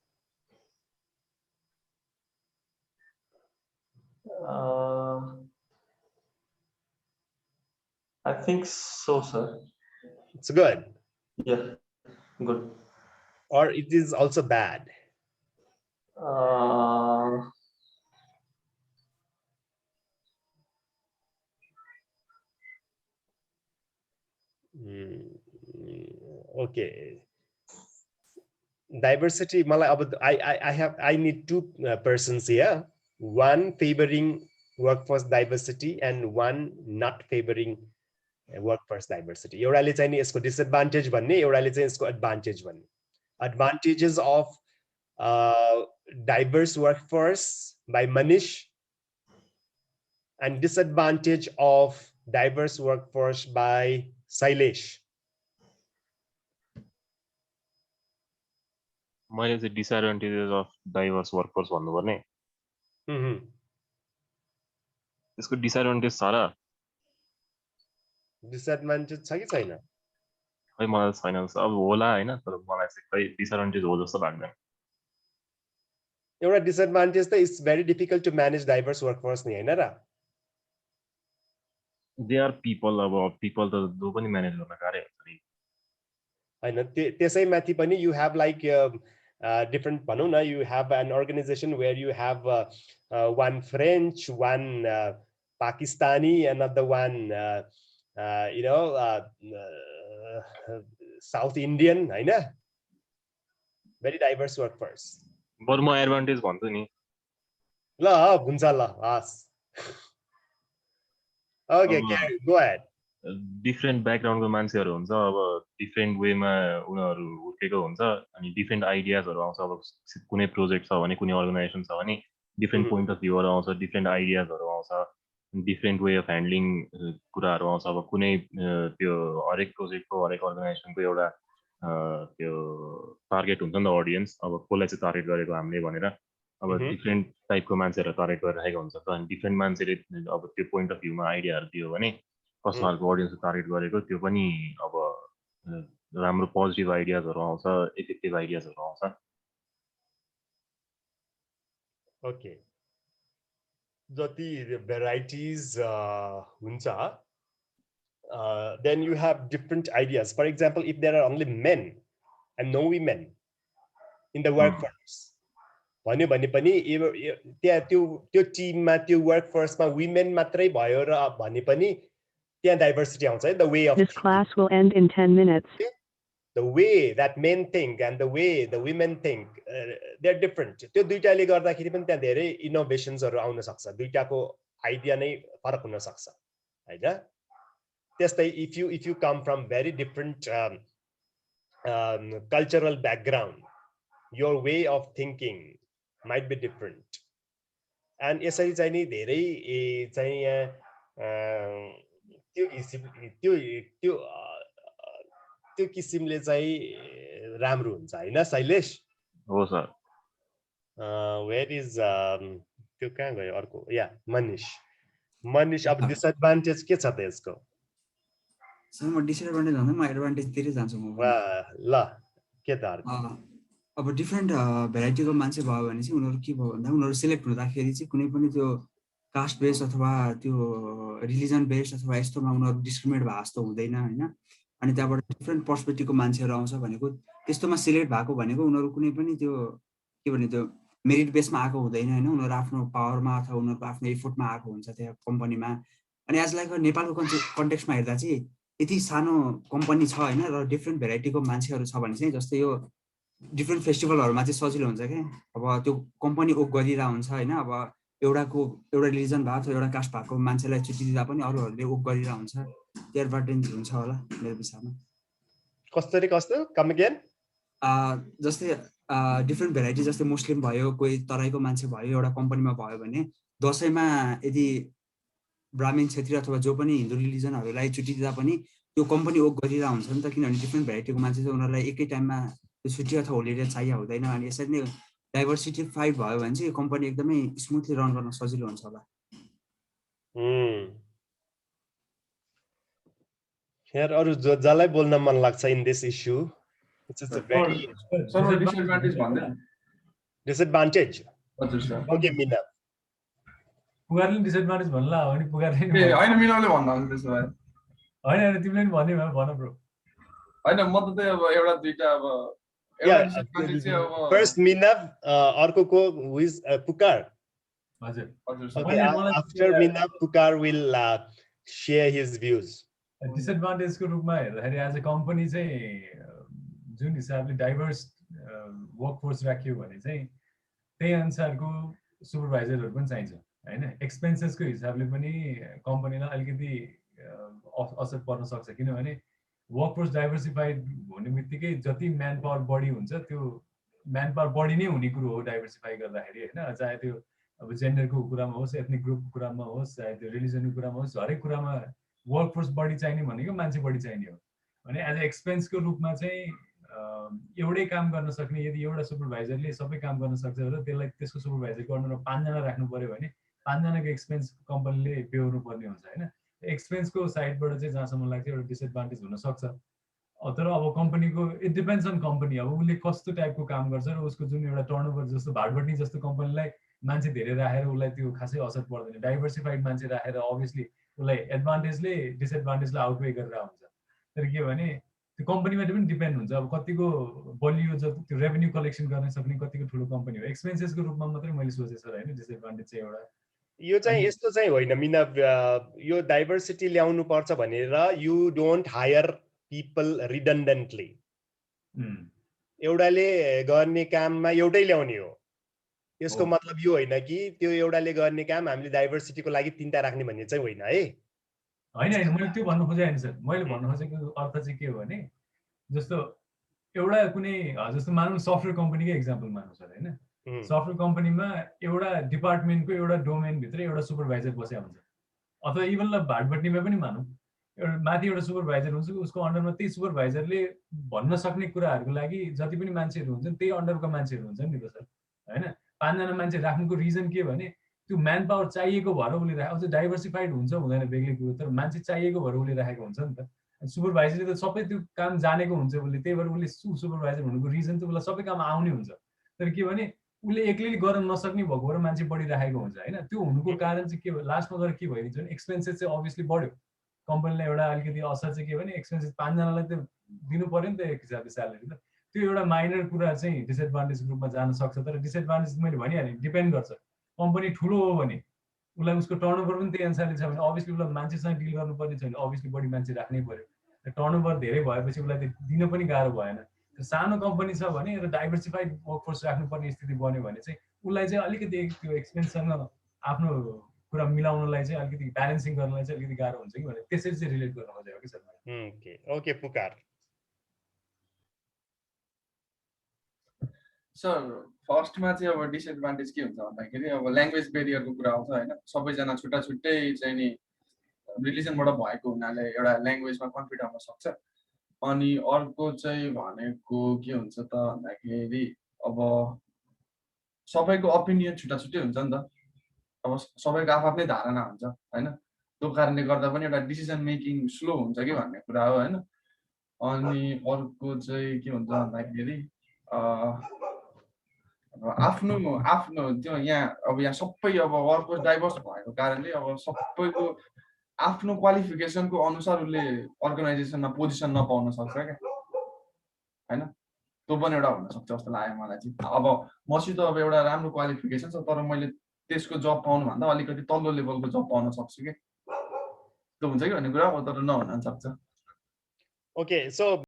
I think so, sir. It's good. Yeah, good. Or it is also bad? Okay. Diversity, I need two persons here. One favoring workforce diversity and one not favoring workforce diversity. एउटाले चाहिँ नि यसको disadvantage भन्ने, एउटाले चाहिँ यसको advantage भन्ने. Advantages of diverse workforce by Manish and disadvantage of diverse workforce by Sailesh. मैले चाहिँ disadvantages of diverse workforce भन्नुपर्ने. त्यसको disadvantage छ र? Disadvantage छ कि छैन? खै मलाई छैन जस्तो अब होला हैन तर मलाई चाहिँ खै disadvantage हो जस्तो लाग्दैन. एउटा disadvantage त is very difficult to manage diverse workforce नि हैन र? They are people, अब people त जो पनि म्यानेज गर्न गाह्रै हुन्छ नि. हैन त्यसैमाथि पनि you have like different भनौं न, you have an organization where you have one French, one Pakistani, another one you know South Indian, हैन? Very diverse workforce. बरु म एडभान्टेज भन्छु नि. ल हुन्छ ल हस्. Okay, go ahead. डिफरेन्ट ब्याकग्राउन्डको मान्छेहरू हुन्छ, अब डिफरेन्ट वेमा उनीहरू हुर्केको हुन्छ अनि डिफरेन्ट आइडियाजहरू आउँछ. अब कुनै प्रोजेक्ट छ भने कुनै अर्गनाइजेसन छ भने डिफरेन्ट पोइन्ट अफ भ्यूहरू आउँछ, डिफरेन्ट आइडियाजहरू आउँछ, डिफरेन्ट वे अफ ह्यान्डलिङ कुराहरू आउँछ. अब कुनै त्यो हरेक प्रोजेक्टको हरेक अर्गनाइजेसनको एउटा त्यो टार्गेट हुन्छ नि त अडियन्स, अब कसलाई चाहिँ टार्गेट गरेको हामीले भनेर अब डिफरेन्ट टाइपको मान्छेहरू टार्गेट गरिरहेको हुन्छ. अनि डिफरेन्ट मान्छेले अब त्यो पोइन्ट अफ भ्यूमा आइडियाहरू दियो भने कस्तो खालको अडियन्स टार्गेट गरेको त्यो पनि अब राम्रो पोजिटिभ आइडियाजहरू आउँछ, इफेक्टिभ आइडियाजहरू आउँछ. Okay. जति varieties हुन्छ, then you have different ideas. For example, if there are only men and no women in the workforce, भन्यो भने पनि त्यहाँ त्यो टिममा त्यो वर्कफोर्समा women मात्रै भयो र भने पनि त्यहाँ डाइभर्सिटी आउँछ है. The way of this class will end in 10 minutes. The way that men think and the way the women think, they're different. त्यो दुईटाले गर्दाखेरि पनि त्यहाँ धेरै इनोभेशन्सहरु आउन सक्छ. दुईटाको आइडिया नै फरक हुन सक्छ हैन? त्यस्तै if you come from very different cultural background, your way of thinking might be different. And यसरी चाहिँ नि धेरै चाहिँ त्यो किसिमले चाहिँ राम्रो हुन्छ हैन शैलेश? हो सर। वेयर इज त्यो कहाँ गयो अर्को? या मनिष अब डिसएडभान्टेज के छ त यसको? सर म डिसएडभान्टेज भन्दा म एडभान्टेजतिरै जान्छु म। ल के त अब डिफ्रेन्ट भेराइटीको मान्छे भयो भने चाहिँ उनीहरू के भयो भन्दा उनीहरू सिलेक्ट हुँदाखेरि चाहिँ कुनै पनि त्यो कास्ट बेस अथवा त्यो रिलिजन बेस अथवा यस्तोमा उनीहरू डिस्क्रिमिनेट भए जस्तो हुँदैन होइन। अनि त्यहाँबाट डिफ्रेन्ट पर्सपेक्टिभको मान्छेहरू आउँछ भनेको त्यस्तोमा सिलेक्ट भएको भनेको उनीहरू कुनै पनि त्यो के भने त्यो मेरिट बेसमा आएको हुँदैन होइन। उनीहरू आफ्नो पावरमा अथवा उनीहरूको आफ्नो एफोर्टमा आएको हुन्छ त्यहाँ कम्पनीमा। अनि एज लाइक नेपालको कन्टेक्स्टमा हेर्दा चाहिँ यति सानो कम्पनी छ होइन र डिफ्रेन्ट भेराइटीको मान्छेहरू छ भने चाहिँ जस्तै यो डिफ्रेन्ट फेस्टिभलहरूमा चाहिँ सजिलो हुन्छ क्या। अब त्यो कम्पनी वर्क गरिरहेको हुन्छ होइन। अब एउटा रिलिजन भएको अथवा एउटा कास्ट भएको मान्छेलाई छुट्टी दिँदा पनि अरूहरूले वर्क गरिरहेको हुन्छ। त्यो एडभान्टेज हुन्छ होला मेरो विचारमा। कस्तो कम अगेन? जस्तै डिफ्रेन्ट भेराइटी जस्तै मुस्लिम भयो, कोही तराईको मान्छे भयो, एउटा कम्पनीमा भयो भने दसैँमा यदि ब्राह्मण क्षेत्री अथवा जो पनि हिन्दू रिलिजनहरूलाई छुट्टी दिँदा पनि त्यो कम्पनी वर्क गरिरहेको हुन्छ नि त। किनभने डिफ्रेन्ट भेराइटीको मान्छे चाहिँ उनीहरूलाई एकै टाइममा त्यो छुट्टी अथवा होलिडे चाहियो हुँदैन। अनि यसरी नै डाइभर्सिफाइड भयो भने चाहिँ कम्पनी एकदमै स्मुथली रन गर्न सजिलो हुन्छ होला। यार अरु जसलाई बोल्न मन लाग्छ in this issue? It's a very disadvantage भन्दैन। डिसएडभान्टेज? हजुर सर। ओके मिना। पुगारले डिसएडभान्टेज भन्ला हो नि पुगारले ए हैन मिनाले भन्दा हुन्छ त्यसो भए। हैन तिमीले नि भन्ने भए भन ब्रो। हैन म त अब एउटा दुईटा अब फर्स्ट मिना अर्को को हु इज पुकार? हजुर हजुर sir. After Mina Pukar will share his views. डिसएडभान्टेजको रूपमा हेर्दाखेरि एज अ कम्पनी चाहिँ जुन हिसाबले डाइभर्स वर्कफोर्स राख्यो भने चाहिँ त्यही अनुसारको सुपरभाइजरहरू पनि चाहिन्छ हैन। एक्सपेन्सेसको हिसाबले पनि कम्पनीलाई अलिकति असर पर्न सक्छ। किनभने वर्कफोर्स डाइभर्सिफाइड हुने बित्तिकै जति म्यान पावर बढी हुन्छ त्यो म्यान पावर बढी नै हुने कुरो हो डाइभर्सिफाई गर्दाखेरि हैन। चाहे त्यो अब जेन्डरको कुरामा होस्, एथनिक ग्रुपको कुरामा होस्, चाहे त्यो रिलिजनको कुरामा होस्, हरेक कुरामा वर्कफोर्स बढी चाहिने भनेको मान्छे बढी चाहिने हो। भने एज अ एक्सपेन्सको रूपमा चाहिँ एउटै काम गर्न सक्ने यदि एउटा सुपरभाइजरले सबै काम गर्न सक्छ र त्यसलाई त्यसको सुपरभाइजरको अन्डरमा 5 जना राख्नु पर्यो भने 5 जनाको एक्सपेन्स कम्पनीले बेहोर्नु पर्ने हुन्छ हैन। एक्सपेन्सको साइडबाट चाहिँ जहाँसम्म लाग्छ एउटा डिसएडभान्टेज हुन सक्छ। तर अब कम्पनीको इट डिपेन्ड्स अन कम्पनी। अब उसले कस्तो टाइपको काम गर्छ र उसको जुन एउटा टर्नओभर जस्तो भाडबट्टी जस्तो कम्पनीलाई मान्छे धेरै राखेर उसलाई त्यो खासै असर पर्दैन। डाइभर्सिफाइड मान्छे राखेर अभियसली उसलाई एडभान्टेजले डिसएडभान्टेजलाई आउटवे गरेर हुन्छ। तर के भने त्यो कम्पनीमा पनि डिपेन्ड हुन्छ अब कतिको बलियो त्यो रेभेन्यू कलेक्सन गर्न सक्ने कतिको ठुलो कम्पनी हो। एक्सपेन्सेसको रूपमा मात्रै मैले सोचे सर हैन डिसएडभान्टेज चाहिँ एउटा यो चाहिँ यस्तो चाहिँ होइन मिना। यो डाइभर्सिटी ल्याउनु पर्छ भनेर यु डोन्ट हायर पिपल रिडन्डेन्टली। एउटाले गर्ने काममा एउटै ल्याउने हो। यसको मतलब यो होइन कि त्यो एउटाले गर्ने काम हामीले डाइभर्सिटीको लागि 3टा राख्ने भन्ने चाहिँ होइन है। हैन मैले त्यो भन्नु खोजेँ हैन सर। मैले भन्नु खोजेको अर्थ चाहिँ के हो भने जस्तो एउटा कुनै जस्तो मानौँ सफ्टवेयर कम्पनीकै एक्जाम्पल मानौँ सर हैन। सफ्टवेयर कम्पनीमा एउटा डिपार्टमेन्टको एउटा डोमेन भित्र एउटा सुपरभाइजर बसेको हुन्छ। अथवा इभन ल भाडबट्टीमा पनि मानौँ एउटा माथि एउटा सुपरभाइजर हुन्छ उसको अन्डरमा त्यही सुपरभाइजरले भन्न सक्ने कुराहरूको लागि जति पनि मान्छेहरू हुन्छन् त्यही अन्डरको मान्छेहरू हुन्छन् नि त सर हैन। 5 जना मान्छे राख्नुको रिजन के भने त्यो म्यान पावर चाहिएको भएर उसले राखेको अझ डाइभर्सिफाइड हुन्छ हुँदैन बेग्लै कुरो। तर मान्छे चाहिएको भएर उसले राखेको हुन्छ नि त। सुपरभाइजरले त सबै त्यो काम जानेको हुन्छ उसले। त्यही भएर उसले सुपरभाइजर हुनुको रिजन त उसलाई सबै काम आउने हुन्छ। तर के भने उसले एक्लैले गर्न नसक्ने भएको भएर मान्छे बढिराखेको हुन्छ हैन। त्यो हुनुको कारण चाहिँ के हो लास्टमा गएर के भइदिन्छ भने एक्सपेन्सेस चाहिँ अभियसली बढ्यो। कम्पनीलाई एउटा अलिकति असर चाहिँ के भने एक्सपेन्सेस 5 जनालाई त दिनु पर्यो नि त एक हिसाबले स्यालेरी त। त्यो एउटा माइनर कुरा चाहिँ डिसएडभान्टेजको रूपमा जान सक्छ। तर डिसएडभान्टेज मैले भनिहालेँ डिपेन्ड गर्छ। कम्पनी ठुलो हो भने उसलाई उसको टर्नओभर पनि त्यही अनुसारले छ भने अभियसली उसलाई मान्छेसँग डिल गर्नुपर्ने छ भने अभियसली बढी मान्छे राख्नै पर्यो। टर्नओभर धेरै भएपछि उसलाई त्यो दिन पनि गाह्रो भएन। सानो कम्पनी छ भने र डाइभर्सिफाइड वर्कफोर्स राख्नुपर्ने स्थिति बन्यो भने चाहिँ उसलाई चाहिँ अलिकति त्यो एक्सपेन्ससँग आफ्नो कुरा मिलाउनलाई चाहिँ अलिकति ब्यालेन्सिङ गर्नलाई चाहिँ अलिकति गाह्रो हुन्छ कि भने त्यसरी चाहिँ रिलेट गर्न खोजेको कि सर ओके ओके पुकार सर फर्स्टमा चाहिँ अब डिसएडभान्टेज के हुन्छ भन्दाखेरि अब ल्याङ्ग्वेज बेरियरको कुरा आउँछ होइन सबैजना छुट्टा छुट्टै चाहिँ नि रिलिजनबाट भएको हुनाले एउटा ल्याङ्ग्वेजमा कन्फ्लिक्ट आउन सक्छ अनि अर्को चाहिँ भनेको के हुन्छ त भन्दाखेरि अब सबैको ओपिनियन छुट्टा छुट्टै हुन्छ नि त अब सबैको आफ्नै धारणा हुन्छ होइन त्यो कारणले गर्दा पनि एउटा डिसिजन मेकिङ स्लो हुन्छ कि भन्ने कुरा हो होइन अनि अर्को चाहिँ के हुन्छ भन्दाखेरि आफ्नो आफ्नो त्यो यहाँ सबै अब वर्कफोर्स डाइभर्स भएको कारणले अब सबैको आफ्नो क्वालिफिकेसनको अनुसार उसले अर्गनाइजेसनमा पोजिसन नपाउन सक्छ क्या होइन त्यो पनि एउटा हुनसक्छ जस्तो लाग्यो मलाई चाहिँ अब मसित अब एउटा राम्रो क्वालिफिकेसन छ तर मैले त्यसको जब पाउनुभन्दा अलिकति तल्लो लेभलको जब पाउन सक्छु कि त्यो हुन्छ कि भन्ने कुरा हो तर नहुन सक्छ ओके सो